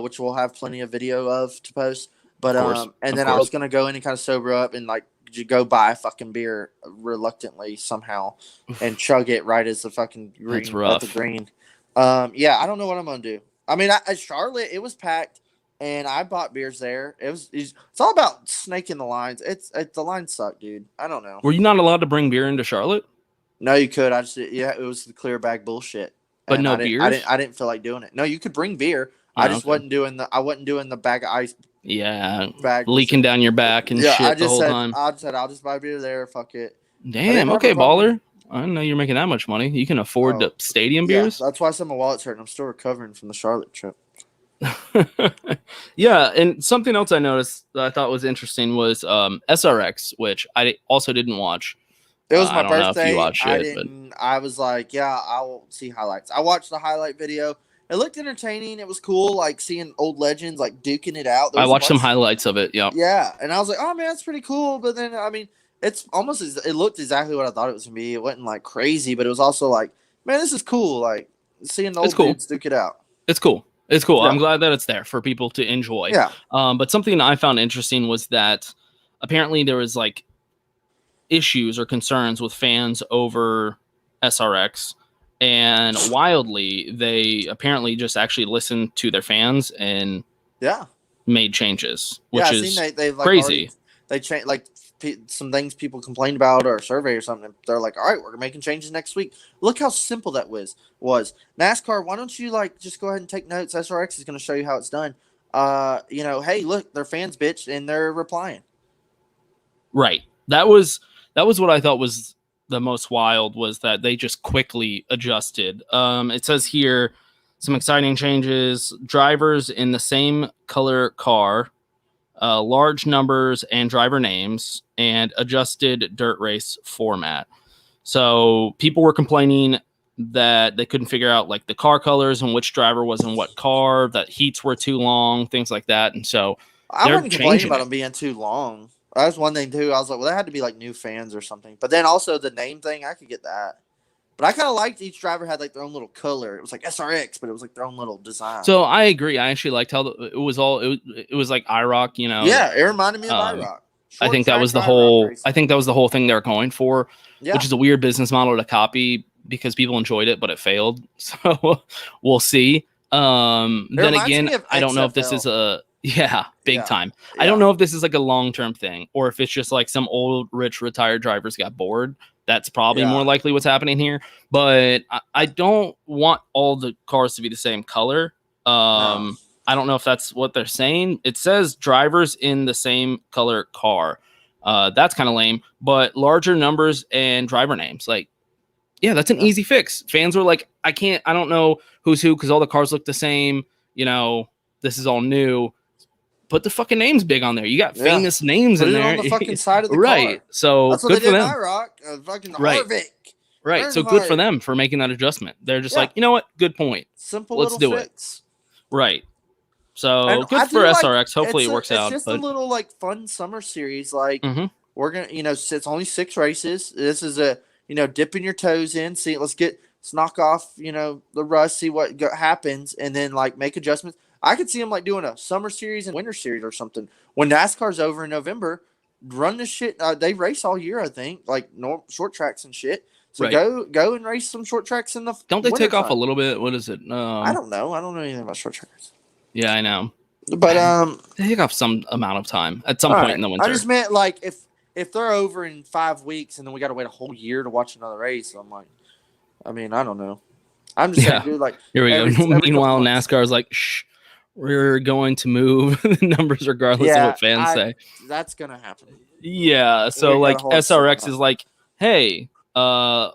which we'll have plenty of video of to post. But and then I was gonna go in and kind of sober up and like go buy a fucking beer reluctantly somehow and chug it right as the fucking green. That's rough. The green. Yeah, I don't know what I'm gonna do. I mean, at Charlotte it was packed, and I bought beers there. It's all about snaking the lines. The lines suck, dude. I don't know. Were you not allowed to bring beer into Charlotte? No, you could. It was the clear bag bullshit. But and no beers. I didn't feel like doing it. No, you could bring beer. I just wasn't doing the bag of ice. Yeah, bag leaking down your back and shit the whole time. I said I'll just buy beer there. Fuck it. Damn. Okay, baller. I didn't know you're making that much money. You can afford the stadium beers. That's why some of my wallet's hurting. I'm still recovering from the Charlotte trip. Yeah, and something else I noticed that I thought was interesting was SRX, which I also didn't watch. It was my I don't know birthday. if you watched I it, didn't. I was like, yeah, I'll see highlights. I watched the highlight video. It looked entertaining. It was cool, like seeing old legends like duking it out. I watched some highlights of it. Yeah. Yeah, and I was like, oh man, that's pretty cool. But then, I mean, it looked exactly what I thought it was gonna be. It wasn't like crazy, but it was also like, man, this is cool. Like seeing the old dudes duke it out. It's cool. It's cool. Yeah. I'm glad that it's there for people to enjoy. Yeah. But something I found interesting was that apparently there was like issues or concerns with fans over SRX, and wildly they apparently just actually listened to their fans and made changes, which is they've like crazy. They changed like some things people complained about or a survey or something. They're like, all right, we're making changes next week. Look how simple that was. NASCAR, why don't you like just go ahead and take notes? SRX is going to show you how it's done. Hey, look, their fans bitched and they're replying. Right. That was what I thought was the most wild, was that they just quickly adjusted. It says here some exciting changes: drivers in the same color car, large numbers and driver names, and adjusted dirt race format. So people were complaining that they couldn't figure out like the car colors and which driver was in what car, that heats were too long, things like that. And so I wasn't complaining about them being too long. That was one thing too. I was like, well, that had to be like new fans or something. But then also the name thing, I could get that. But I kind of liked each driver had like their own little color. It was like SRX, but it was like their own little design. So I agree. I actually liked how it was like IROC, you know. Yeah, it reminded me of IROC. I think that was the whole. I think that was the whole thing they were going for, which is a weird business model to copy because people enjoyed it, but it failed. So we'll see. Then again, I don't know if this is big time. I don't know if this is like a long-term thing or if it's just like some old rich retired drivers got bored. That's probably more likely what's happening here. But I don't want all the cars to be the same color. No. I don't know if that's what they're saying. It says drivers in the same color car. That's kind of lame. But larger numbers and driver names, like, yeah, that's an easy fix. Fans were like, I don't know who's who because all the cars look the same. You know, this is all new. Put the fucking names big on there. You got famous names Put in it there. on the fucking side of the right. car. So that's what good they for did them. in IROC. Fucking Right. Harvick. Right. So good for them for making that adjustment. They're just like, you know what? Good point. Simple. Let's do fix. it. Right. So and good for SRX. Hopefully it works out. It's just a little like fun summer series. Like we're gonna, it's only 6 races. This is a dipping your toes in. See, let's knock off the rust. See what happens, and then like make adjustments. I could see them like doing a summer series and winter series or something. When NASCAR's over in November, run this shit. They race all year, I think, like short tracks and shit. So go and race some short tracks in the. Don't they take off a little bit? What is it? I don't know. I don't know anything about short tracks. Yeah, I know. But they take off some amount of time at some point in the winter. I just meant like if they're over in 5 weeks and then we got to wait a whole year to watch another race. I'm like, I don't know. I'm just saying, dude, like here we go. Meanwhile, NASCAR is like, shh. We're going to move the numbers regardless of what fans say. That's gonna happen. Yeah. So like SRX is like, hey,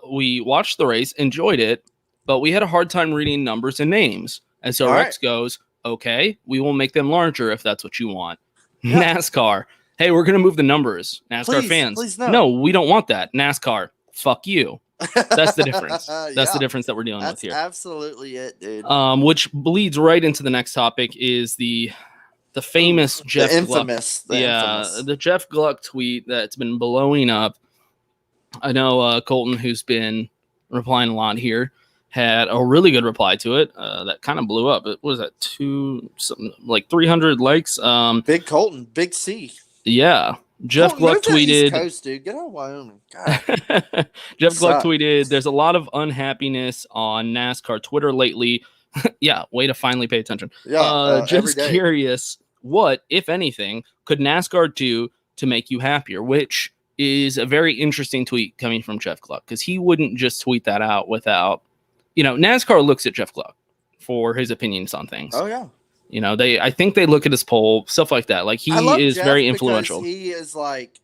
we watched the race, enjoyed it, but we had a hard time reading numbers and names. SRX goes, okay, we will make them larger if that's what you want. Yeah. NASCAR, hey, we're gonna move the numbers. NASCAR fans, please no, we don't want that. NASCAR, fuck you. That's the difference. That's the difference that we're dealing with here. Absolutely it, dude. Which bleeds right into the next topic is the famous Jeff infamous, Gluck. The Jeff Gluck tweet that's been blowing up. I know Colton, who's been replying a lot here, had a really good reply to it. That kind of blew up. What was that? 300 likes. Big Colton, Big C. Yeah. Jeff Gluck tweeted, East Coast, dude. Get out of Wyoming. God. Jeff Gluck tweeted, there's a lot of unhappiness on NASCAR Twitter lately. Yeah, way to finally pay attention. Yeah, just curious, what, if anything, could NASCAR do to make you happier? Which is a very interesting tweet coming from Jeff Gluck, because he wouldn't just tweet that out without, NASCAR looks at Jeff Gluck for his opinions on things. Oh, yeah. I think they look at his poll, stuff like that. Like, he is Jeff very influential. He is like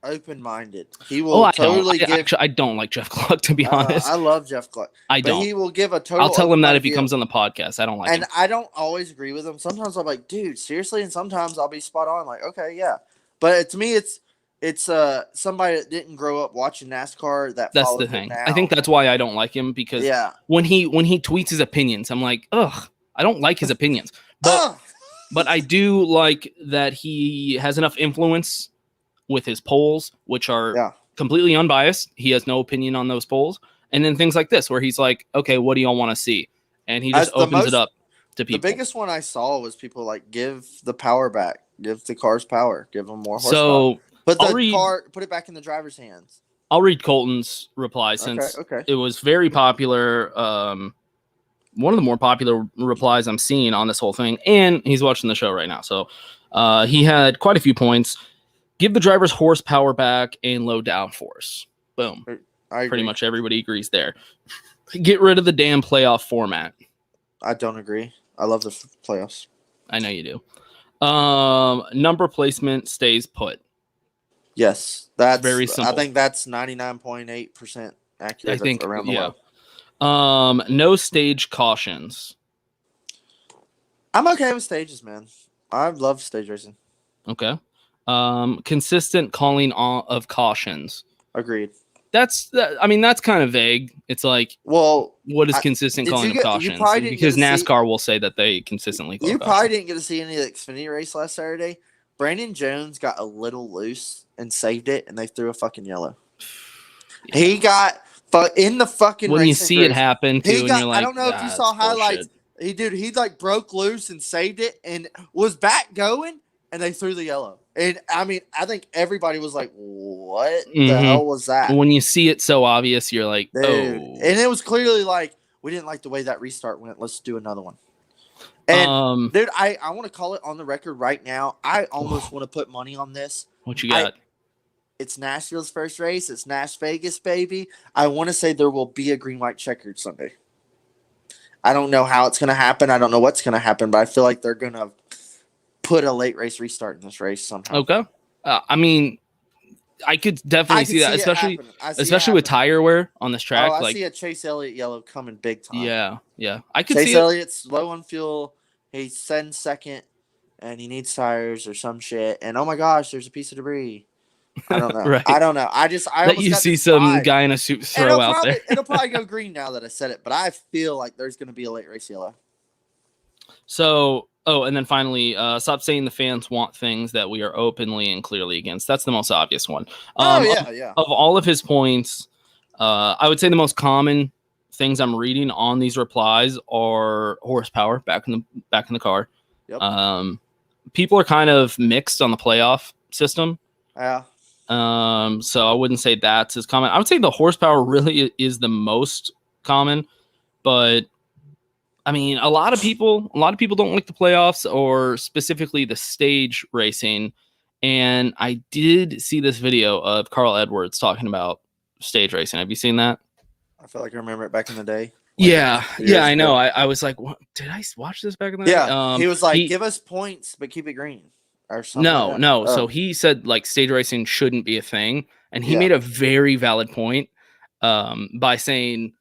open-minded. He will totally give. Actually, I don't like Jeff Gluck, to be honest. I love Jeff Gluck. I don't. He will give a total. I'll tell him that if he comes on the podcast. I don't like him. And I don't always agree with him. Sometimes I'm like, dude, seriously. And sometimes I'll be spot on. Like, okay, yeah. But to me, it's somebody that didn't grow up watching NASCAR. That's the thing. I think that's why I don't like him, because when he tweets his opinions, I'm like, ugh, I don't like his opinions. But I do like that he has enough influence with his polls, which are completely unbiased. He has no opinion on those polls. And then things like this, where he's like, okay, what do y'all want to see? And he just opens it up to people. The biggest one I saw was people like, give the power back. Give the cars power. Give them more horsepower. So put it back in the driver's hands. I'll read Colton's reply since it was very popular. One of the more popular replies I'm seeing on this whole thing, and he's watching the show right now. So he had quite a few points. Give the drivers horsepower back and low downforce. Boom. Pretty much everybody agrees there. Get rid of the damn playoff format. I don't agree. I love the playoffs. I know you do. Number placement stays put. Yes. That's very simple. I think that's 99.8% accurate. I think around the world. No stage cautions. I'm okay with stages, man. I love stage racing. Okay. Consistent calling of cautions. Agreed. That's kind of vague. It's like, well, what is consistent calling of cautions? Because NASCAR will say that they consistently call cautions. Probably didn't get to see any of the Xfinity race last Saturday. Brandon Jones got a little loose and saved it, and they threw a fucking yellow. Yeah. He got in the fucking when you see it happen too, and you're like, I don't know if you saw highlights. He like broke loose and saved it and was back going, and they threw the yellow. And I think everybody was like, what the hell was that? When you see it so obvious, you're like, dude. Oh. And it was clearly like, we didn't like the way that restart went. Let's do another one. And dude, I want to call it on the record right now. I almost want to put money on this. What you got? It's Nashville's first race. It's Nash Vegas, baby. I want to say there will be a green, white, checkered Sunday. I don't know how it's going to happen. I don't know what's going to happen, but I feel like they're going to put a late race restart in this race somehow. Okay. I could definitely see that, especially with tire wear on this track. I see a Chase Elliott yellow coming big time. Yeah, I could Chase see Elliott's low on fuel. He's setting second, and he needs tires or some shit. And oh my gosh, there's a piece of debris. I don't know. Right. I don't know. I that you see some guy in a suit throw out there. It'll probably go green now that I said it, but I feel like there's going to be a late race yellow. So, and then finally, stop saying the fans want things that we are openly and clearly against. That's the most obvious one. Yeah. Of all of his points, I would say the most common things I'm reading on these replies are horsepower back in the car. Yep. People are kind of mixed on the playoff system. Yeah. So I wouldn't say that's as common. I would say the horsepower really is the most common, but I mean, a lot of people don't like the playoffs or specifically the stage racing. And I did see this video of Carl Edwards talking about stage racing. Have you seen that? I feel like I remember it back in the day. Yeah, I know. I was like, what? Did I watch this back in the day? Yeah, he was like, give us points, but keep it green. Or something no. So he said like stage racing shouldn't be a thing. And he made a very valid point by saying,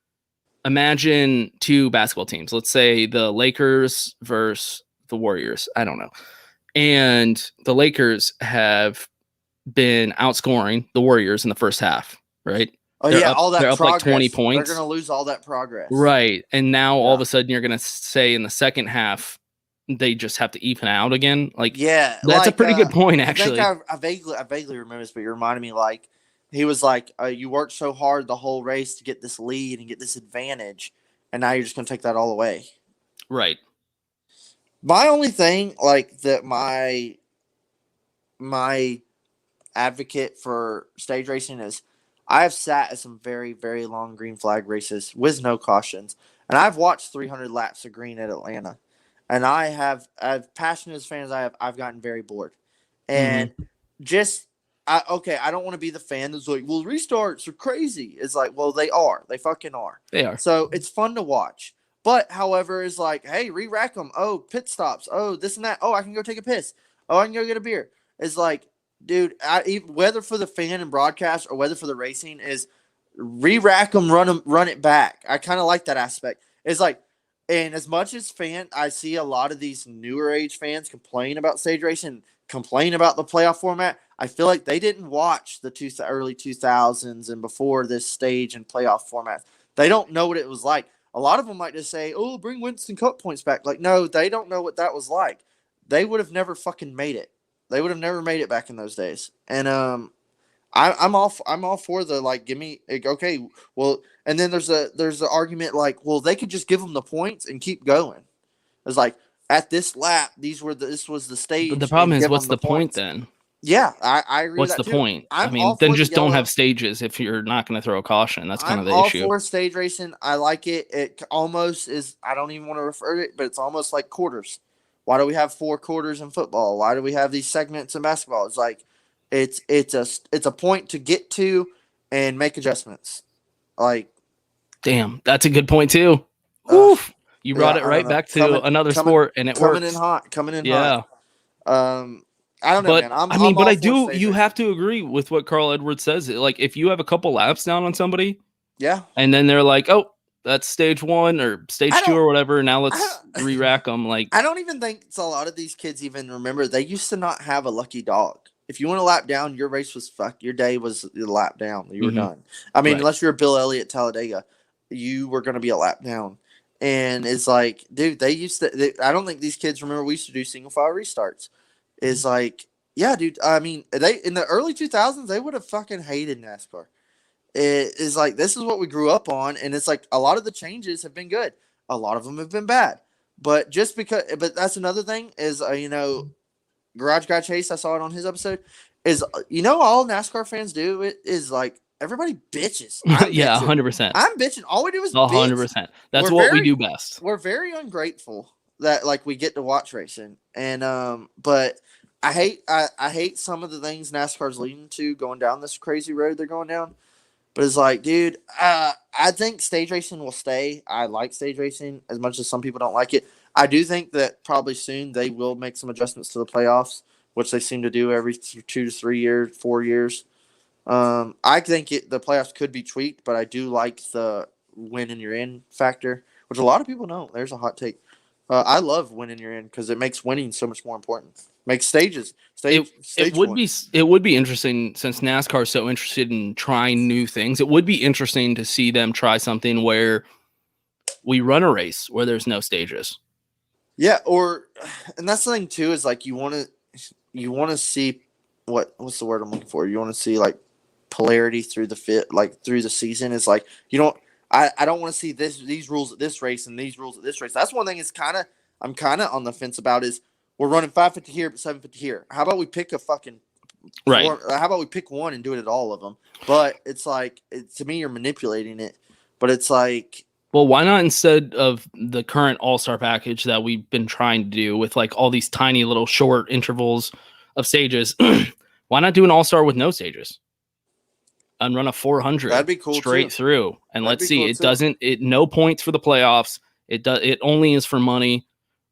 imagine two basketball teams. Let's say the Lakers versus the Warriors. I don't know. And the Lakers have been outscoring the Warriors in the first half, right? Oh, all that they're progress. Up like 20 points. They're going to lose all that progress. Right. And now all of a sudden you're going to say in the second half, they just have to even out again. Like, that's a pretty good point, actually. I think I vaguely remember this, but you reminded me, like, he was like, you worked so hard the whole race to get this lead and get this advantage, and now you're just going to take that all away. Right. My only thing, like, that my advocate for stage racing is I have sat at some very, very long green flag races with no cautions, and I've watched 300 laps of green at Atlanta. And as passionate as fans I've gotten very bored. And I don't want to be the fan that's like, well, restarts are crazy. It's like, well, they are. They fucking are. They are. So it's fun to watch. But, however, it's like, hey, re-rack them. Oh, pit stops. Oh, this and that. Oh, I can go take a piss. Oh, I can go get a beer. It's like, dude, whether for the fan and broadcast or whether for the racing is re-rack them, run it back. I kind of like that aspect. It's like, and as much as I see a lot of these newer age fans complain about stage racing, complain about the playoff format. I feel like they didn't watch the early 2000s and before this stage and playoff format. They don't know what it was like. A lot of them might just say, oh, bring Winston Cup points back. Like, no, they don't know what that was like. They would have never fucking made it. They would have never made it back in those days. And I'm all for the, like, give me, okay, well, and then there's the argument like, well, they could just give them the points and keep going. It's like, at this lap, this was the stage. But the problem is, what's the point then? Yeah, I agree. What's with that the too. point? I mean, then just don't have stages if you're not going to throw a caution. That's kind of the issue. I'm all for stage racing. I like it. It almost is. I don't even want to refer to it, but it's almost like quarters. Why do we have 4 quarters in football? Why do we have these segments in basketball? It's like it's a point to get to and make adjustments. Like, damn, that's a good point too. Oof. You brought it right back to another sport, and it works. Coming in hot. I don't know, but, man. I do. You have to agree with what Carl Edwards says. Like, if you have a couple laps down on somebody, and then they're like, "Oh, that's stage 1 or stage 2 or whatever," now let's re-rack them. Like, I don't even think a lot of these kids even remember. They used to not have a lucky dog. If you want to lap down, your race was fucked. Your day was your lap down. You were done. I mean, unless you're Bill Elliott Talladega, you were going to be a lap down. And it's like, dude, I don't think these kids remember we used to do single file restarts. It's like, yeah, dude. I mean, they in the early 2000s, they would have fucking hated NASCAR. It is like, this is what we grew up on. And it's like, a lot of the changes have been good. A lot of them have been bad. But that's another thing is, Garage Guy Chase, I saw it on his episode, is, all NASCAR fans do is like, everybody bitches. Yeah, 100%. I'm bitching. All we do is 100%. That's what we do best. We're very ungrateful that, like, we get to watch racing. And but I hate some of the things NASCAR's leading to, going down this crazy road they're going down. But it's like, dude, I think stage racing will stay. I like stage racing as much as some people don't like it. I do think that probably soon they will make some adjustments to the playoffs, which they seem to do every 2 to 3 years, 4 years. I think the playoffs could be tweaked, but I do like the win and you're in factor, which a lot of people don't. There's a hot take. I love win and you're in because it makes winning so much more important. Makes stages. It would be interesting since NASCAR is so interested in trying new things. It would be interesting to see them try something where we run a race where there's no stages. Yeah, and that's the thing too is like you want to see what's the word I'm looking for? You want to see like polarity through through the season. Is like you don't. I don't want to see these rules at this race and these rules at this race. That's one thing. I'm kind of on the fence about is we're running 550 here but 750 here. How about we pick a fucking right? How about we pick one and do it at all of them? But it's like to me you're manipulating it. But it's like. Well, why not instead of the current All-Star package that we've been trying to do with like all these tiny little short intervals of stages? Why not do an All-Star with no stages and run a 400? That'd be cool straight too. through. And let's see, cool no points for the playoffs. It only is for money.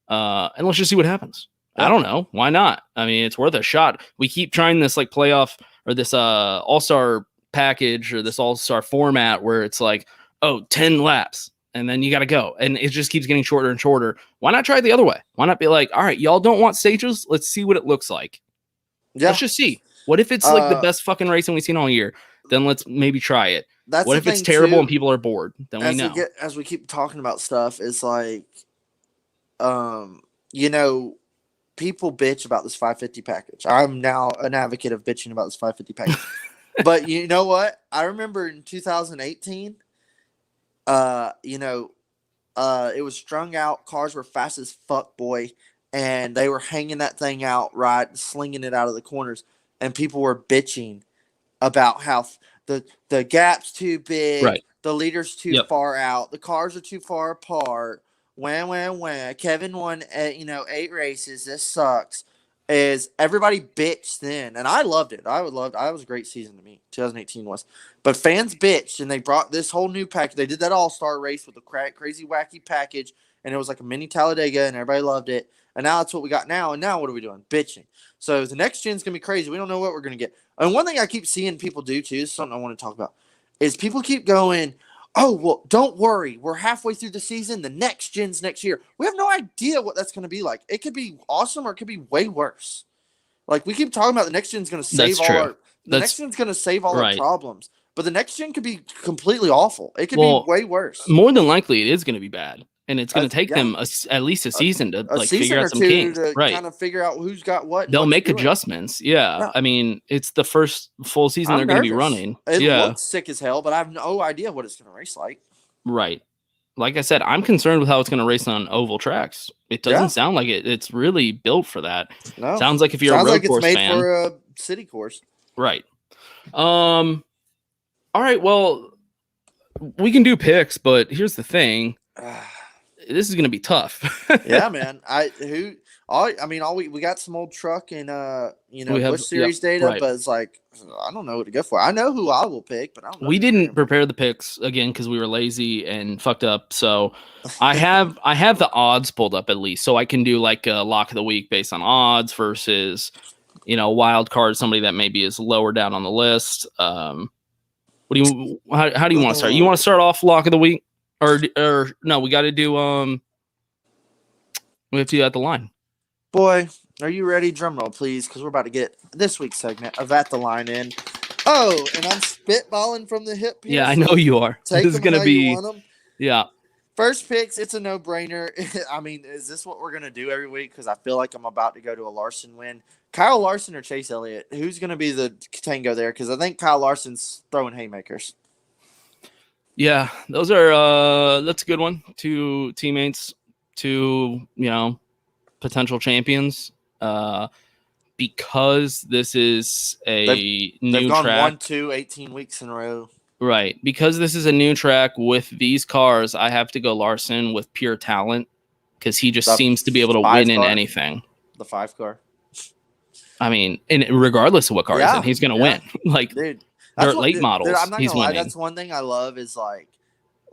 And let's just see what happens. Yeah. I don't know. Why not? I mean, it's worth a shot. We keep trying this like playoff or this All-Star package or this All-Star format where it's like, 10 laps. And then you got to go. And it just keeps getting shorter and shorter. Why not try it the other way? Why not be like, all right, y'all don't want stages? Let's see what it looks like. Yeah. Let's just see. What if it's like the best fucking racing we've seen all year? Then let's maybe try it. What if it's terrible and people are bored? Then we know. As we keep talking about stuff, it's like, people bitch about this 550 package. I'm now an advocate of bitching about this 550 package. But you know what? I remember in 2018, it was strung out. Cars were fast as fuck, boy. And they were hanging that thing out, right, slinging it out of the corners. And people were bitching about how the gap's too big, right. The leader's too far out, the cars are too far apart. Wham. Kevin won, 8 races. This sucks. Is everybody bitched then, and I loved it. It was a great season to me. 2018 was, but fans bitched, and they brought this whole new package. They did that All-Star race with a crazy wacky package, and it was like a mini Talladega, and everybody loved it. And now that's what we got now. And now what are we doing? Bitching. So the next gen's gonna be crazy. We don't know what we're gonna get. And one thing I keep seeing people do too, is something I want to talk about, is people keep going, oh, well, don't worry. We're halfway through the season. The next gen's next year. We have no idea what that's going to be like. It could be awesome or it could be way worse. Like, we keep talking about the next gen's going to save next gen's going to save all our problems. But the next gen could be completely awful. It could be way worse. More than likely, it is going to be bad. And it's going to take them at least a season to figure out some kinks. Kind of figure out who's got what. They'll make adjustments. Yeah. I mean, it's the first full season they're going to be running. It looks sick as hell, but I have no idea what it's going to race like. Right. Like I said, I'm concerned with how it's going to race on oval tracks. It doesn't sound like it's really built for that. No. Sounds like if you're a road course fan. Sounds like it's made for a city course. Right. All right. Well, we can do picks, but here's the thing. This is going to be tough. Yeah, man. We got some old truck and Busch Series data, but it's like I don't know what to go for. I know who I will pick, but I don't know. We didn't prepare the picks again because we were lazy and fucked up. So I have the odds pulled up at least, so I can do like a lock of the week based on odds versus wild card, somebody that maybe is lower down on the list. How do you want to start? You want to start off lock of the week? Or no, we got to do we have to do at the line. Boy, are you ready? Drum roll, please, because we're about to get this week's segment of At the Line in. Oh, and I'm spitballing from the hip here. Yeah, I know you are. This is going to be yeah. First picks, it's a no-brainer. I mean, is this what we're going to do every week? Because I feel like I'm about to go to a Larson win. Kyle Larson or Chase Elliott? Who's going to be the tango there? Because I think Kyle Larson's throwing haymakers. Yeah, those are that's a good one. 2 teammates, 2 potential champions. Because this is a new track. They've gone 18 weeks in a row. Right. Because this is a new track with these cars, I have to go Larson with pure talent because he just seems to be able to win in anything. The 5 car. I mean, and regardless of what car he's in, he's going to win. Like, dude. They're late models. Dude, I'm not he's gonna lie. winning. That's one thing I love is like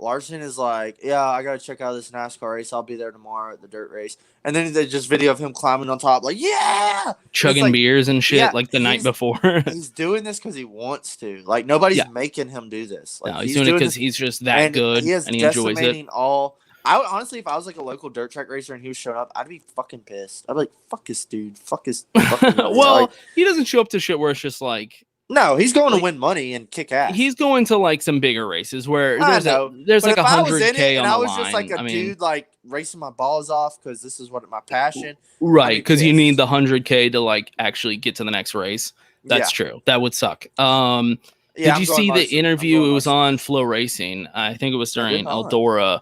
Larson is like, yeah, I gotta check out this NASCAR race. I'll be there tomorrow at the dirt race. And then they just video of him climbing on top, like, yeah, chugging like, beers and shit yeah, like the night before. He's doing this because he wants to. Like nobody's Yeah. making him do this. Like, No, he's doing it because he's just that good he is and he enjoys it. decimating all. I would honestly, if I was like a local dirt track racer and he was showing up, I'd be fucking pissed. I'd be like, fuck this dude, fuck his. Fucking Well, like, he doesn't show up to shit where it's just like. no, he's going like, to win money and kick ass. He's going to like some bigger races where there's but like if I was 100K in it on and I the was line. just like a dude like racing my balls off because this is what my passion. Right, because you pissed. need the 100K to like actually get to the next race. That's true. That would suck. Did you see the interview? It was on Flow Racing. I think it was during Eldora,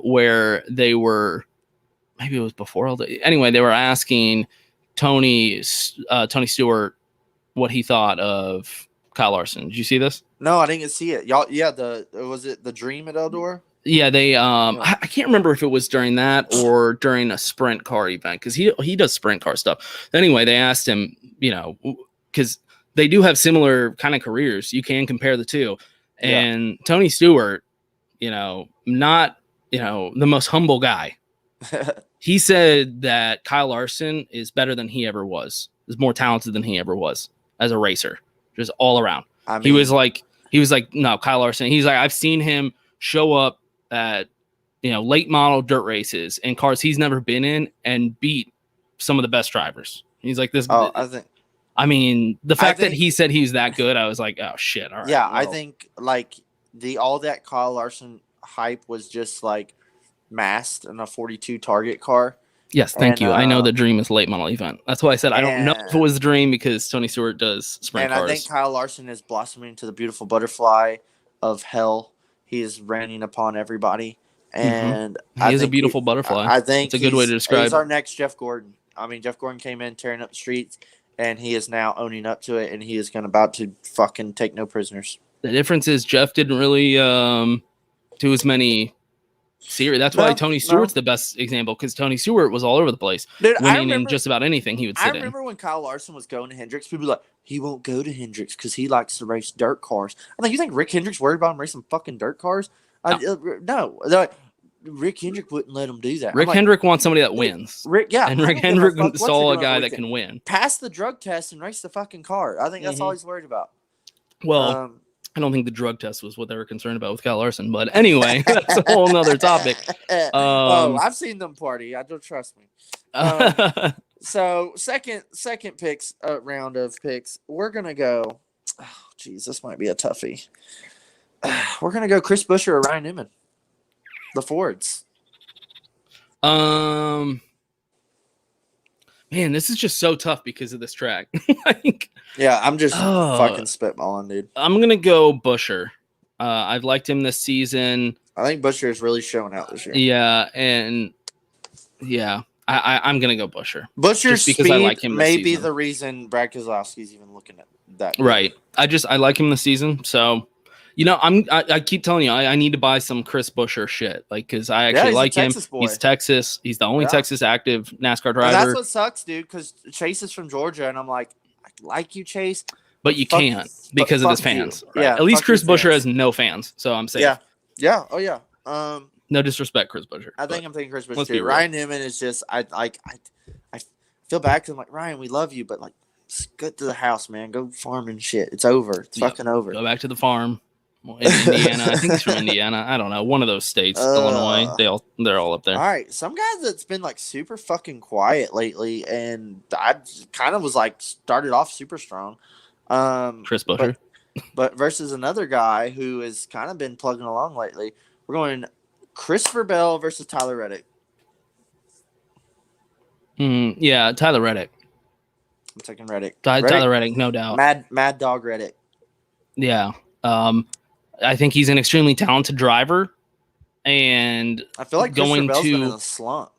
where they were. Maybe it was before Eldora. Anyway, they were asking Tony Stewart what he thought of Kyle Larson. Did you see this? No, I didn't see it. Y'all, yeah. Was it the Dream at Eldora? Yeah, they. I can't remember if it was during that or during a sprint car event because he does sprint car stuff. Anyway, they asked him, because they do have similar kind of careers. You can compare the two, and Tony Stewart, not the most humble guy. He said that Kyle Larson is better than he ever was. Is more talented than he ever was as a racer, just all around. I mean, he was like, no, Kyle Larson. He's like, I've seen him show up at, late model dirt races and cars he's never been in and beat some of the best drivers. He's like this. I mean, the fact that he said he's that good, I was like, oh shit. All right. Yeah. Well. I think like all that Kyle Larson hype was just like masked in a 42 Target car. Yes, thank you. I know the Dream is a late model event. That's why I said I don't know if it was the Dream because Tony Stewart does sprint cars. And I think Kyle Larson is blossoming into the beautiful butterfly of hell. He is raining upon everybody, and he is a beautiful butterfly. I think it's a good way to describe. He's our next Jeff Gordon. I mean, Jeff Gordon came in tearing up the streets, and he is now owning up to it, and he is about to fucking take no prisoners. The difference is Jeff didn't really do as many. That's why Tony Stewart's the best example because Tony Stewart was all over the place. Dude, winning in just about anything he would sit in. I remember when Kyle Larson was going to Hendricks, people were like, he won't go to Hendricks because he likes to race dirt cars. I'm like, you think Rick Hendricks worried about him racing fucking dirt cars? No. Like, Rick Hendrick wouldn't let him do that. Rick Hendrick wants somebody that wins. Rick Hendrick saw a guy that can win. Pass the drug test and race the fucking car. I think that's all he's worried about. Well, I don't think the drug test was what they were concerned about with Kyle Larson, but anyway, that's a whole nother topic. I've seen them party. I don't trust me. So second picks round of picks, we're gonna go. Oh, geez, this might be a toughie. We're gonna go Chris Buescher or Ryan Newman, the Fords. Man, this is just so tough because of this track. Yeah, I'm just fucking spitballing, dude. I'm gonna go Buescher. I've liked him this season. I think Buescher is really showing out this year. Yeah, and I'm gonna go Buescher. Buescher's speed I like him may be the reason Brad Keselowski's even looking at that. Right. I like him this season, so. I keep telling you, I need to buy some Chris Buescher shit, like because I actually like him. Boy. He's Texas. He's the only Texas active NASCAR driver. And that's what sucks, dude. Because Chase is from Georgia, and I'm like, I like you, Chase, but you can't because of his fans. Right? Yeah. At least Chris Buescher has no fans, so I'm safe. Yeah. Yeah. Oh yeah. No disrespect, Chris Buescher. I think I'm thinking Chris Buescher too. Ryan Newman is just I feel bad because I'm like, Ryan, we love you, but like, just go to the house, man. Go farm and shit. It's over. It's fucking over. Go back to the farm. Well, in Indiana, I think he's from Indiana. I don't know, one of those states, Illinois. They're all up there. All right, some guy that's been like super fucking quiet lately, and I kind of was like started off super strong. Chris Buescher, but versus another guy who has kind of been plugging along lately. We're going Christopher Bell versus Tyler Reddick. Yeah, Tyler Reddick. I'm taking Reddick. Tyler Reddick, no doubt. Mad Dog Reddick. Yeah. I think he's an extremely talented driver, and I feel like going to been in a slump.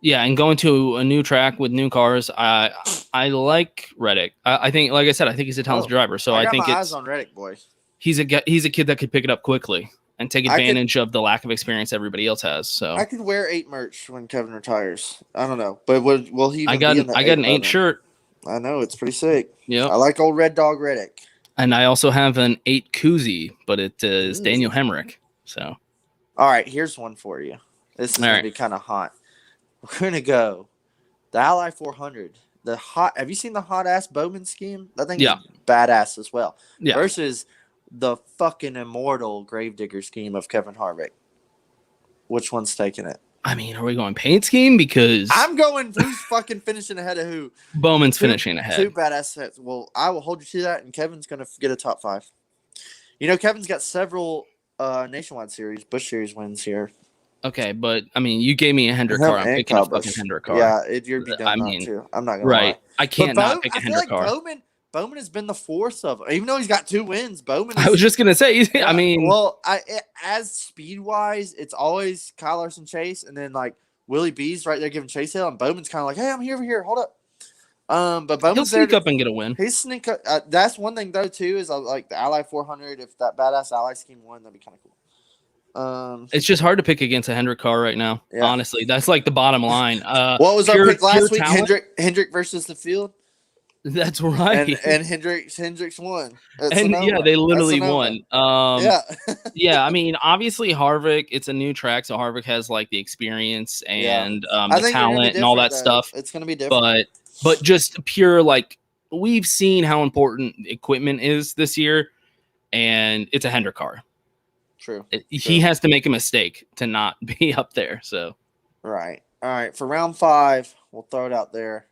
Yeah, and going to a new track with new cars, I like Reddick. I think, like I said, I think he's a talented driver. So I think eyes on Reddick, boys. He's a kid that could pick it up quickly and take advantage of the lack of experience everybody else has. So I could wear 8 merch when Kevin retires. I don't know, but will he? I got an 8 shirt. I know, it's pretty sick. Yeah, I like old Red Dog Reddick. And I also have an 8 koozie, but it is Daniel Hemrick. So All right, here's one for you. This is going to be kind of hot. We're going to go the Ally 400. Have you seen the hot ass Bowman scheme? That thing is badass as well. Yeah. Versus the fucking immortal Gravedigger scheme of Kevin Harvick. Which one's taking it? I mean, are we going paint scheme? Because I'm going who's fucking finishing ahead of who? Bowman's finishing ahead. Two badass sets. Well, I will hold you to that, and Kevin's going to get a top 5. You know, Kevin's got several Nationwide Series, Busch Series wins here. Okay, but I mean, you gave me a Hendrick car. I'm picking a fucking Hendrick car. Yeah, you'd be dumb not to. I'm not gonna lie. I can't not pick a Hendrick car. Bowman has been the fourth of them. Even though he's got 2 wins, Bowman. I was just gonna say. I mean, well, as speed wise, it's always Kyle Larson Chase, and then like Willie B's right there giving Chase Hill, and Bowman's kind of like, hey, I'm here. Hold up. But Bowman's he'll sneak up and get a win. He's sneak up. That's one thing though too is like the Ally 400. If that badass Ally scheme won, that'd be kind of cool. It's just hard to pick against a Hendrick car right now. Yeah. Honestly, that's like the bottom line. What was our pick last week? Hendrick versus the field. That's right. And Hendricks won. They literally won. Yeah. I mean, obviously Harvick. It's a new track, so Harvick has like the experience and the talent and all that stuff. It's going to be different. But just pure like we've seen how important equipment is this year, and it's a Hendrick car. True. He has to make a mistake to not be up there. So, right. All right. For round 5, we'll throw it out there.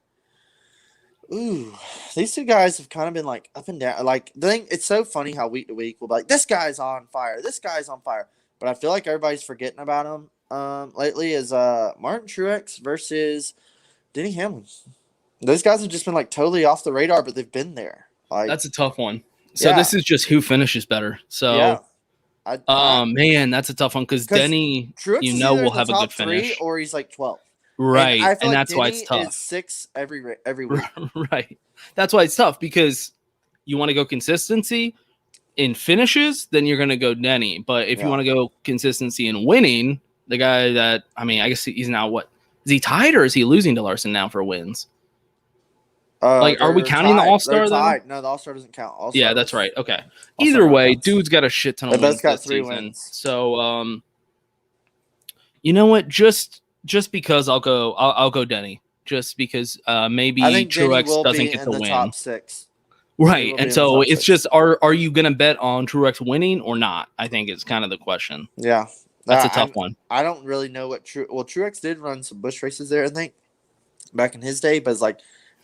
Ooh, these 2 guys have kind of been like up and down. Like it's so funny how week to week we'll be like, this guy's on fire. This guy's on fire. But I feel like everybody's forgetting about him lately. Is Martin Truex versus Denny Hamlin. Those guys have just been like totally off the radar, but they've been there. Like, that's a tough one. So this is just who finishes better. So. Yeah. Man, that's a tough one because Denny, Truex will have a good finish, or he's like 12, right? And that's Denny why it's tough. Is 6 every week, right? That's why it's tough because you want to go consistency in finishes, then you're going to go Denny. But if you want to go consistency in winning, the guy that I guess he's now what is he tied or is he losing to Larson now for wins? Are we counting the All-Star though? No, the All-Star doesn't count. Yeah, that's right. Okay. Either way, dude's got a shit ton of wins got this 3 season. Wins. So, you know what? Just because I'll go Denny. Just because maybe Truex doesn't get the win. Top 6. Right. And so it's just are you gonna bet on Truex winning or not? I think is kind of the question. Yeah. That's a tough one. I don't really know what Truex did run some Busch races there, I think, back in his day, but it's like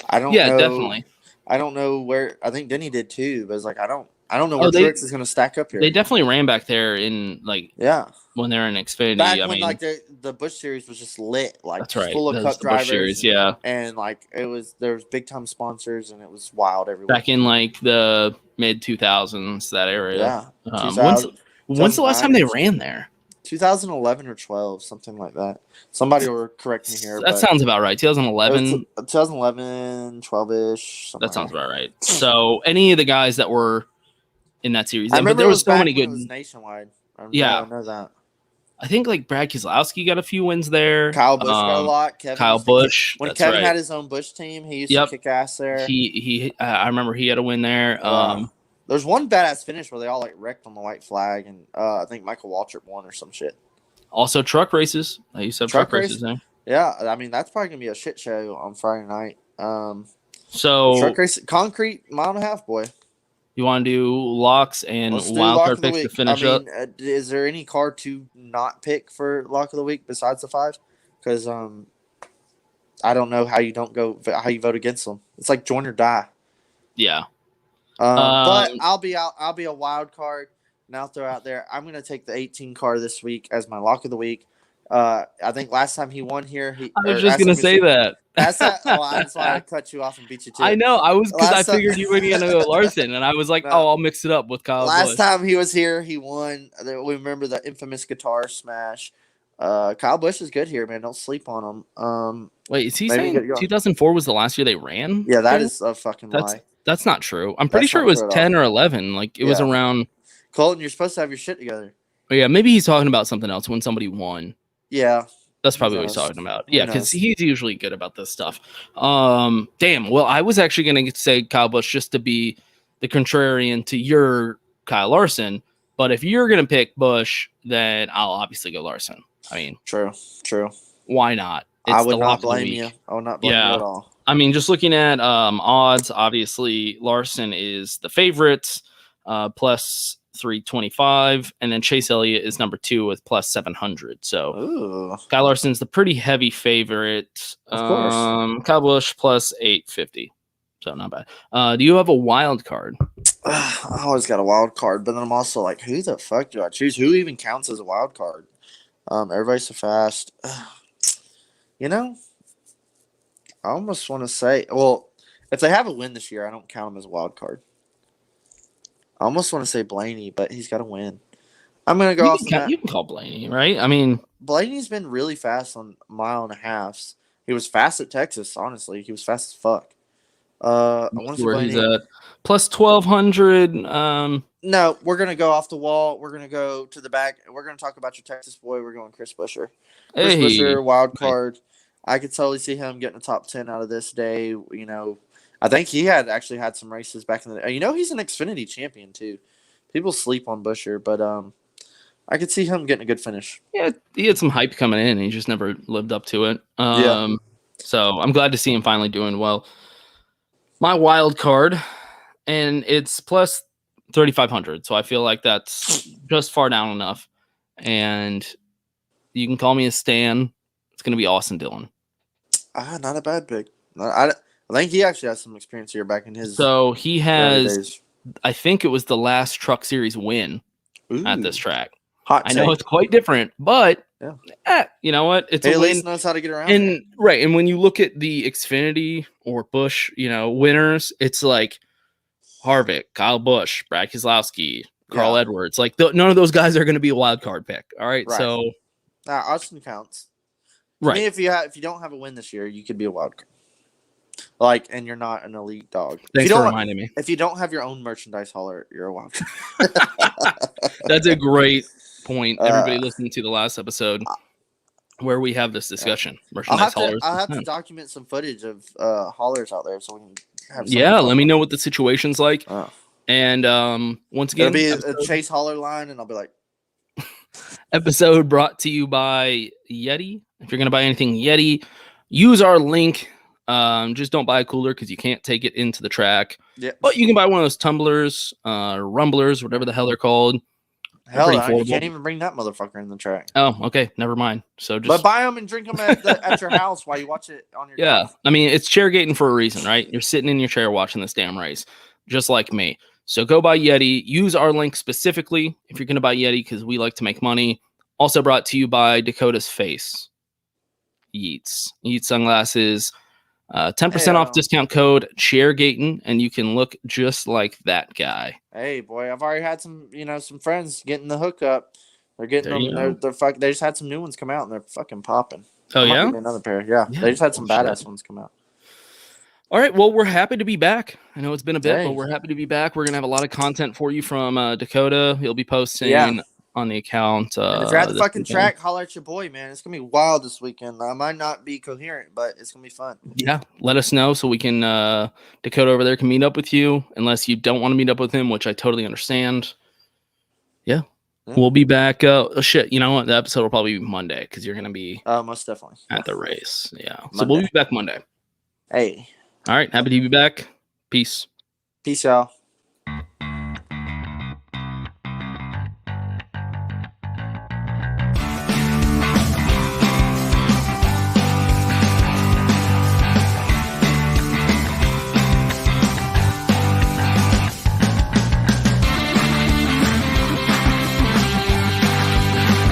I don't know. Yeah, definitely. I don't know where. I think Denny did too, but it's like I don't know where Truex is going to stack up here. They definitely ran back there in when they're in Xfinity. Back when like the Busch Series was just lit, like that's right. full of Cup drivers. Series, and like there was big time sponsors and it was wild everywhere. Back in like the mid 2000s, that area. Yeah. When's the last time they ran there? 2011 or 12, something like that. Somebody will correct me here. That sounds about right. 2011, 12-ish. That sounds about right. So any of the guys that were in that series, I remember but there was so many good. It was nationwide. I know that. I think like Brad Keselowski got a few wins there. Kyle Busch got a lot. Kyle Busch. When Kevin had his own Busch team, he used to kick ass there. I remember he had a win there. There's one badass finish where they all like wrecked on the white flag, and I think Michael Waltrip won or some shit. Also, truck races. I used to have truck races there. Yeah, I mean that's probably gonna be a shit show on Friday night. So truck race, concrete 1.5 mile, boy. You want to do locks and wild card picks to finish up? Is there any car to not pick for lock of the week besides the 5? Because I don't know how you vote against them. It's like join or die. Yeah. But I'll be a wild card, and I'll throw out there. I'm going to take the 18 car this week as my lock of the week. I think last time he won here, I was just going to say that. That's why I cut you off and beat you too. I know. I figured you were going to go Larson, and I was like, I'll mix it up with Kyle. Last time he was here, he won. We remember the infamous guitar smash. Kyle Busch is good here, man. Don't sleep on him. Wait, is he saying 2004 was the last year they ran? Yeah, that is a fucking lie. That's not true. I'm pretty sure it was 10 or 11. Like it was around. Colton, you're supposed to have your shit together. Oh, yeah, maybe he's talking about something else when somebody won. Yeah. That's probably what he's talking about. Yeah, because he's usually good about this stuff. Damn. Well, I was actually going to say Kyle Busch just to be the contrarian to your Kyle Larson, But if you're gonna pick Busch, then I'll obviously go Larson. I mean, True. why not? I would the lock not of the blame week. you. I would not blame you at all. I mean, just looking at odds, obviously Larson is the favorite, plus 325, and then Chase Elliott is number 2 with plus 700. So Ooh, Kyle Larson's the pretty heavy favorite. Of course. Kyle Busch plus 850. So not bad. Do you have a wild card? I always got a wild card, but then I'm also like, who the fuck do I choose? Who even counts as a wild card? Everybody's so fast. You know, I almost want to say, well, if they have a win this year, I don't count them as a wild card. I almost want to say Blaney, but he's got to win. I'm going to go off You can call Blaney, right? I mean, Blaney's been really fast on 1.5 miles. He was fast at Texas, honestly. He was fast as fuck. I want to see where Blaney. he's at plus 1,200. No, we're going to go off the wall. We're going to go to the back. We're going to talk about your Texas boy. We're going Chris Buescher. Chris Buescher, wild card. I could totally see him getting a top 10 out of this day. You know, I think he actually had some races back in the day. You know, he's an Xfinity champion, too. People sleep on Buescher, but I could see him getting a good finish. Yeah, he had some hype coming in, and he just never lived up to it. So I'm glad to see him finally doing well. My wild card, and it's plus 3,500, so I feel like that's just far down enough. And you can call me a Stan. It's going to be Austin Dillon. Not a bad pick. I think he actually has some experience here back in his. So he has, days. I think it was the last Truck Series win at this track. Hot I know take. it's quite different, but you know what? It's He a at win. least knows how to get around. And right, and when you look at the Xfinity or Busch, winners, it's like Harvick, Kyle Busch, Brad Keselowski, Carl Edwards. Like none of those guys are going to be a wild card pick. All right, so Austin counts. Right. Me, if you don't have a win this year, you could be a wild card. Like, and you're not an elite dog. Thanks for reminding me. If you don't have your own merchandise hauler, you're a wild card. That's a great point. Everybody listening to the last episode where we have this discussion. Merchandise haulers. I'll have to document some footage of haulers out there so we can have let me know what the situation's like. And once again, it'll be a Chase hauler line, and I'll be like, episode brought to you by Yeti. If you're going to buy anything Yeti, use our link. Just don't buy a cooler because you can't take it into the track. Yeah. But you can buy one of those tumblers, rumblers, whatever the hell they're called. Hell, you can't even bring that motherfucker in the track. Oh, okay. Never mind. So but buy them and drink them at your house while you watch it on your couch. I mean, it's Chairgatin for a reason, right? You're sitting in your chair watching this damn race, just like me. So go buy Yeti. Use our link specifically if you're going to buy Yeti because we like to make money. Also brought to you by Dakota's Face. Yeats sunglasses. 10% off discount code Chairgatin, and you can look just like that guy. Hey, boy, I've already had some friends getting the hookup. They're getting them. They just had some new ones come out, and they're fucking popping. Oh, yeah? Another pair. Yeah. They just had some badass ones come out. All right, well, we're happy to be back. I know it's been a bit, but we're happy to be back. We're going to have a lot of content for you from Dakota. He'll be posting on the account. And if you're at the fucking track, holler at your boy, man. It's going to be wild this weekend. I might not be coherent, but it's going to be fun. Yeah, let us know so we can, Dakota over there can meet up with you, unless you don't want to meet up with him, which I totally understand. Yeah. We'll be back. You know what? The episode will probably be Monday because you're going to be most definitely at the race. Yeah. Monday. So we'll be back Monday. Hey. All right. Happy to be back. Peace. Peace, y'all.